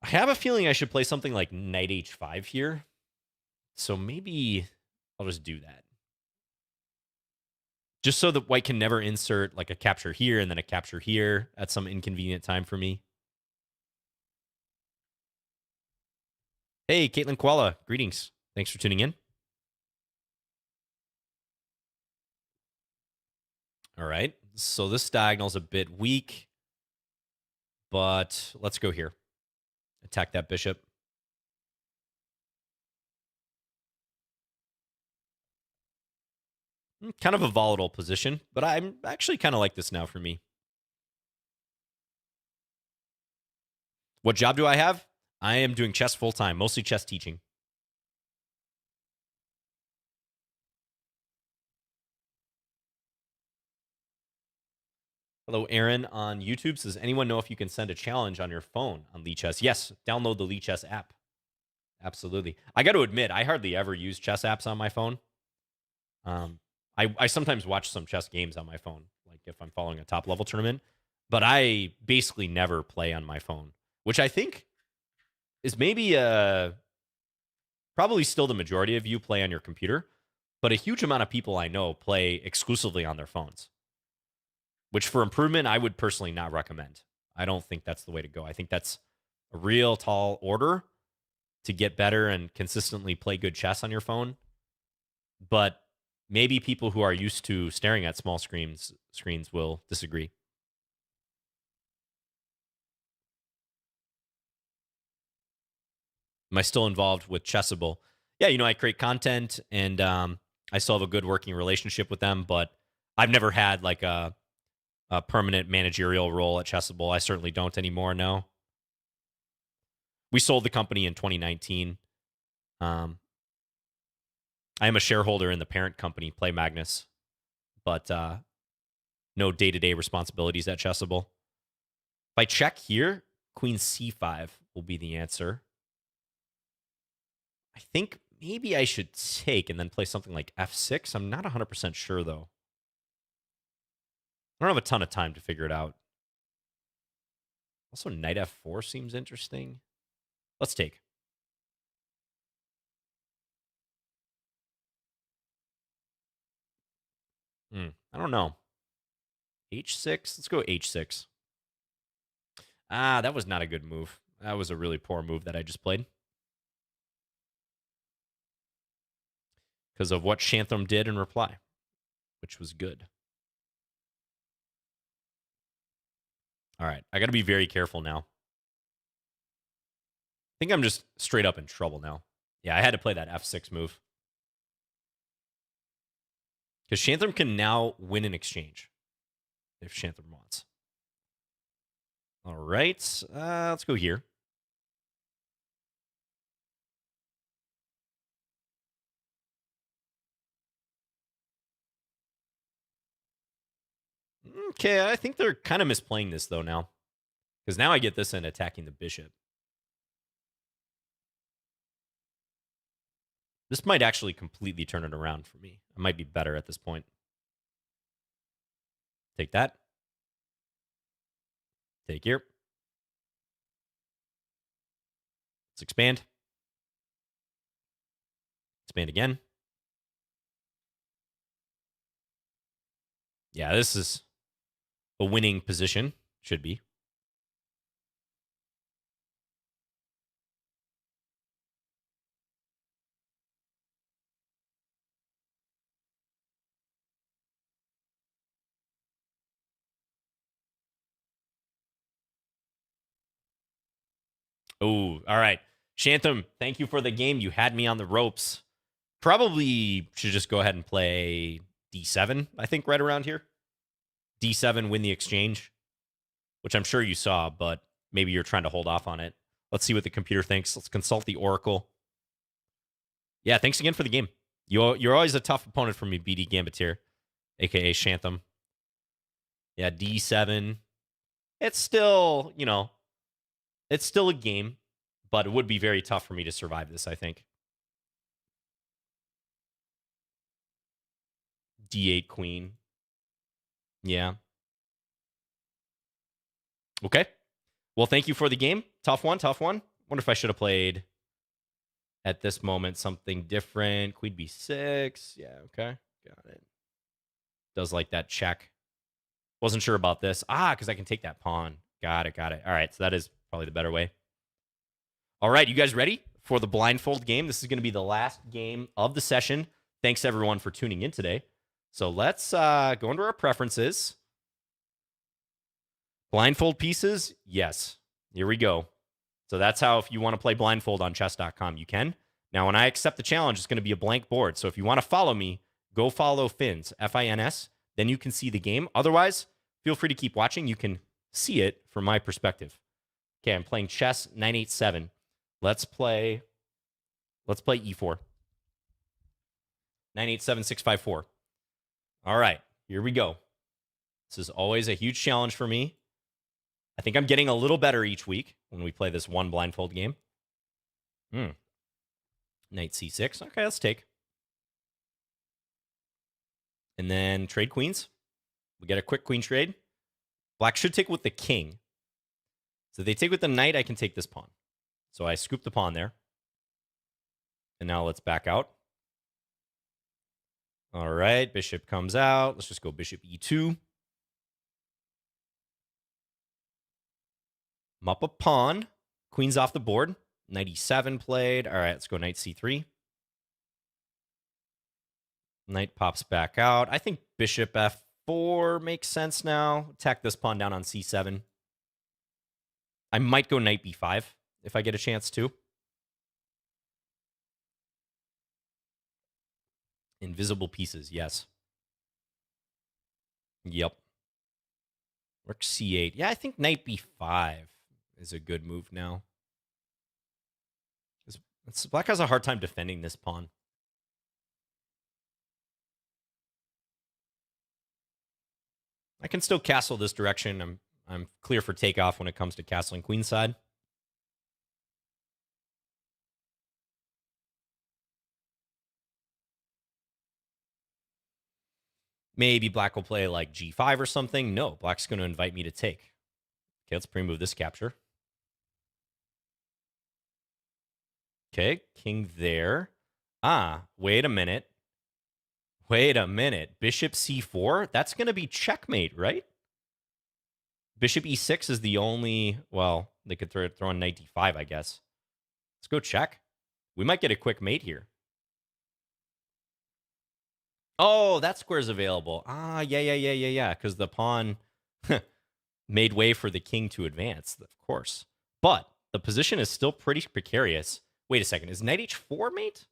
I have a feeling I should play something like knight h5 here. So maybe I'll just do that. Just so that white can never insert like a capture here and then a capture here at some inconvenient time for me. Hey, Caitlin Koala, greetings. Thanks for tuning in. All right, so this diagonal's a bit weak, but let's go here. Attack that bishop. Kind of a volatile position, but I'm actually kind of like this now for me. What job do I have? I am doing chess full time, mostly chess teaching. Hello, Aaron on YouTube says, anyone know if you can send a challenge on your phone on Lichess? Yes, download the Lichess app. Absolutely. I got to admit, I hardly ever use chess apps on my phone. I sometimes watch some chess games on my phone, like if I'm following a top level tournament, but I basically never play on my phone, which I think is maybe probably still the majority of you play on your computer, but a huge amount of people I know play exclusively on their phones, which for improvement, I would personally not recommend. I don't think that's the way to go. I think that's a real tall order to get better and consistently play good chess on your phone. But maybe people who are used to staring at small screens will disagree. Am I still involved with Chessable? Yeah, I create content and I still have a good working relationship with them, but I've never had like a permanent managerial role at Chessable. I certainly don't anymore, no. We sold the company in 2019. I am a shareholder in the parent company, Play Magnus, but no day-to-day responsibilities at Chessable. If I check here, Queen C5 will be the answer. I think maybe I should take and then play something like F6. I'm not 100% sure, though. I don't have a ton of time to figure it out. Also, Knight F4 seems interesting. Let's take. I don't know. H6? Let's go H6. Ah, that was not a good move. That was a really poor move that I just played. Because of what Shantham did in reply, which was good. All right, I got to be very careful now. I think I'm just straight up in trouble now. Yeah, I had to play that F6 move. Because Shantham can now win an exchange if Shantham wants. All right, let's go here. Okay, I think they're kind of misplaying this, though, now. Because now I get this and attacking the bishop. This might actually completely turn it around for me. I might be better at this point. Take that. Take here. Let's expand. Expand again. Yeah, this is a winning position. Should be. Oh, all right. Shantham, thank you for the game. You had me on the ropes. Probably should just go ahead and play D7, I think, right around here. D7, win the exchange, which I'm sure you saw, but maybe you're trying to hold off on it. Let's see what the computer thinks. Let's consult the Oracle. Yeah, thanks again for the game. You're always a tough opponent for me, BD Gambitier, a.k.a. Shantham. Yeah, D7. It's still, it's still a game, but it would be very tough for me to survive this, I think. D8 queen. Yeah. Okay. Well, thank you for the game. Tough one, tough one. Wonder if I should have played at this moment something different. Queen B6. Yeah, okay. Got it. Does like that check. Wasn't sure about this. Because I can take that pawn. Got it, got it. All right, so that is probably the better way. All right, you guys ready for the blindfold game? This is going to be the last game of the session. Thanks, everyone, for tuning in today. So let's go into our preferences. Blindfold pieces? Yes. Here we go. So that's how, if you want to play blindfold on chess.com, you can. Now, when I accept the challenge, it's going to be a blank board. So if you want to follow me, go follow Fins, F-I-N-S. Then you can see the game. Otherwise, feel free to keep watching. You can see it from my perspective. Okay, I'm playing chess 987. Let's play E4. 987 654. All right, here we go. This is always a huge challenge for me. I think I'm getting a little better each week when we play this one blindfold game. Knight C6. Okay, let's take. And then trade queens. We get a quick queen trade. Black should take with the king. So they take with the knight, I can take this pawn. So I scoop the pawn there. And now let's back out. All right, bishop comes out. Let's just go bishop E2. I'm up a pawn. Queen's off the board. Knight E7 played. All right, let's go knight C3. Knight pops back out. I think bishop F4 makes sense now. Attack this pawn down on C7. I might go knight B5 if I get a chance to. Invisible pieces, yes. Yep. Rook C8. Yeah, I think knight B5 is a good move now. Black has a hard time defending this pawn. I can still castle this direction. I'm clear for takeoff when it comes to castling queenside. Maybe black will play like G5 or something. No, black's going to invite me to take. Okay, let's pre-move this capture. Okay, king there. Ah, wait a minute. Wait a minute. Bishop c4? That's going to be checkmate, right? Bishop e6 is the only... Well, they could throw on knight d5, I guess. Let's go check. We might get a quick mate here. Oh, that square's available. Ah, yeah. Because the pawn made way for the king to advance, of course. But the position is still pretty precarious. Wait a second. Is knight h4 mate?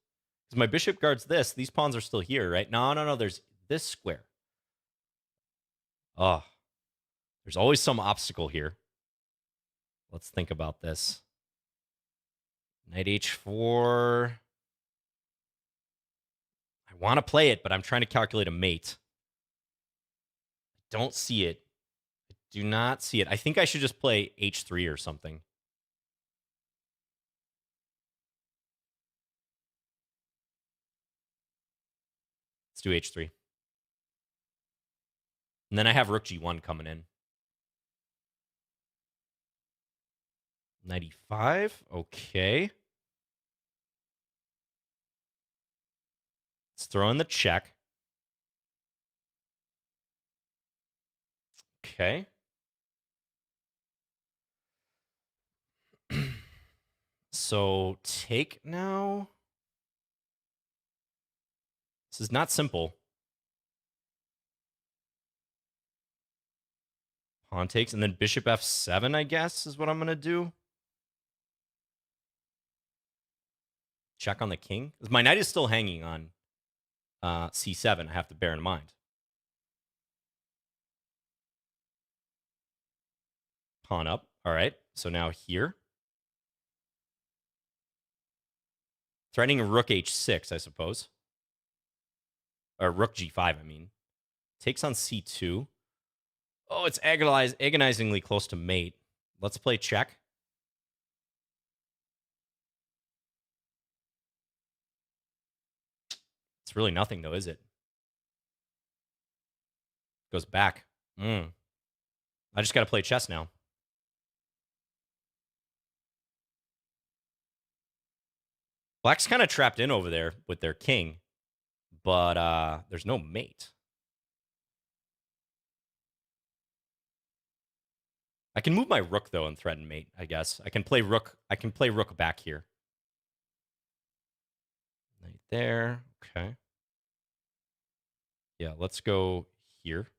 Because my bishop guards this. These pawns are still here, right? No. There's this square. Oh, there's always some obstacle here. Let's think about this. Knight h4. I want to play it, but I'm trying to calculate a mate. I don't see it. I do not see it. I think I should just play h3 or something. Let's do h3. And then I have rook g1 coming in. 95. Okay. Let's throw in the check. Okay. So take now. This is not simple. Pawn takes, and then bishop f7, I guess, is what I'm going to do. Check on the king. My knight is still hanging on c7, I have to bear in mind. Pawn up. All right. So now here. Threatening rook h6, I suppose. Or rook g5, I mean. Takes on c2. Oh, it's agonizingly close to mate. Let's play check. It's really nothing, though, is it? Goes back. I just got to play chess now. Black's kind of trapped in over there with their king, but there's no mate. I can move my rook, though, and threaten mate, I guess. I can play rook back here. Right there. Okay. Yeah, let's go here.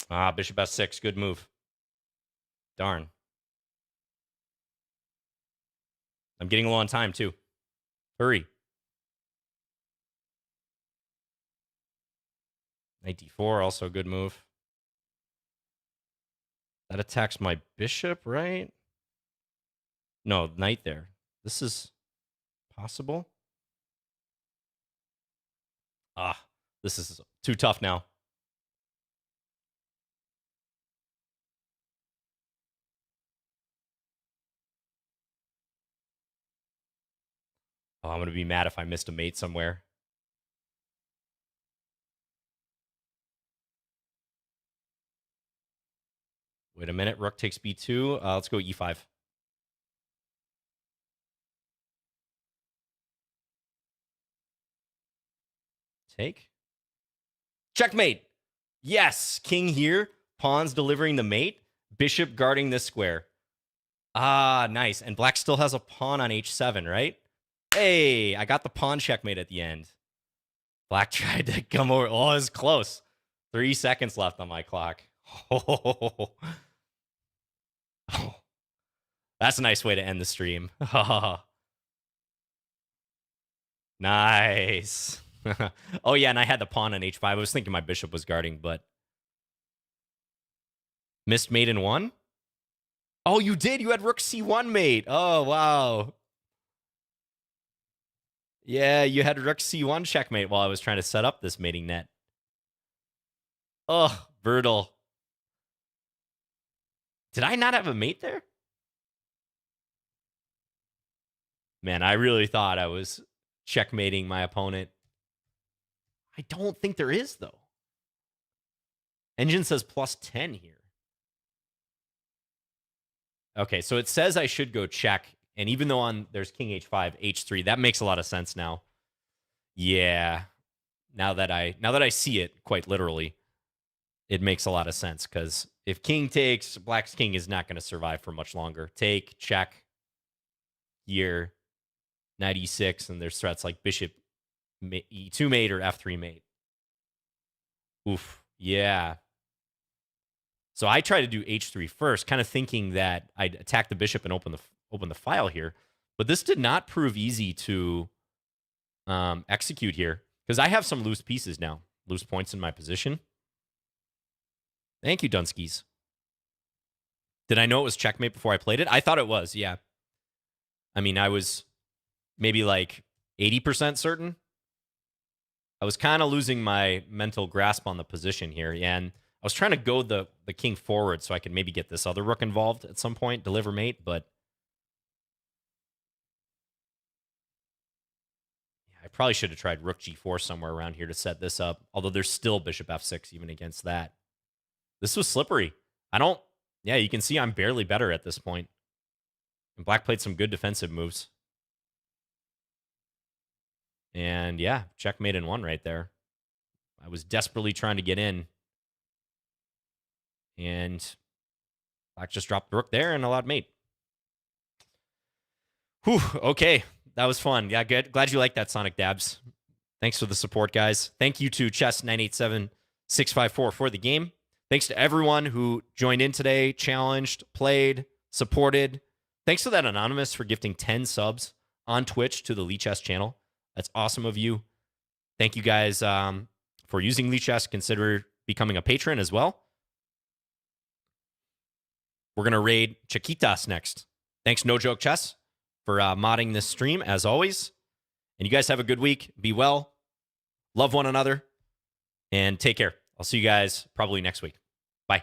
Ah, bishop f6. Good move. Darn. I'm getting low on time, too. Hurry. Knight d4, also a good move. That attacks my bishop, right? No, knight there. This is possible. Ah, this is too tough now. Oh, I'm going to be mad if I missed a mate somewhere. Wait a minute. Rook takes b2. Let's go e5. Take. Checkmate. Yes. King here. Pawns delivering the mate. Bishop guarding this square. Ah, nice. And black still has a pawn on h7, right? Hey, I got the pawn checkmate at the end. Black tried to come over. Oh, it was close. 3 seconds left on my clock. Oh, that's a nice way to end the stream. Nice. Oh, yeah, and I had the pawn on h5. I was thinking my bishop was guarding, but... Missed mate in one? Oh, you did? You had rook c1 mate. Oh, wow. Yeah, you had rook c1 checkmate while I was trying to set up this mating net. Oh, brutal. Did I not have a mate there? Man, I really thought I was checkmating my opponent. I don't think there is, though. Engine says plus 10 here. Okay, so it says I should go check, and even though there's king h5, h3, that makes a lot of sense now. Yeah, now that I see it quite literally, it makes a lot of sense because if king takes, black's king is not going to survive for much longer. Take, check, here, knight e6, and there's threats like bishop e2 mate or f3 mate. Oof, yeah. So I try to do h3 first, kind of thinking that I'd attack the bishop and open the file here. But this did not prove easy to execute here because I have some loose pieces now, loose points in my position. Thank you, Dunskies. Did I know it was checkmate before I played it? I thought it was, yeah. I mean, I was maybe like 80% certain. I was kind of losing my mental grasp on the position here, and I was trying to go the king forward so I could maybe get this other rook involved at some point, deliver mate, but yeah, I probably should have tried rook g4 somewhere around here to set this up, although there's still bishop f6 even against that. This was slippery. Yeah, you can see I'm barely better at this point. And black played some good defensive moves. And yeah, checkmate in one right there. I was desperately trying to get in. And black just dropped the rook there and allowed mate. Whew, okay. That was fun. Yeah, good. Glad you liked that, Sonic Dabs. Thanks for the support, guys. Thank you to Chess987654 for the game. Thanks to everyone who joined in today, challenged, played, supported. Thanks to that Anonymous for gifting 10 subs on Twitch to the Lichess channel. That's awesome of you. Thank you guys for using Lichess. Consider becoming a patron as well. We're going to raid Chiquitas next. Thanks, No Joke Chess, for modding this stream, as always. And you guys have a good week. Be well. Love one another. And take care. I'll see you guys probably next week.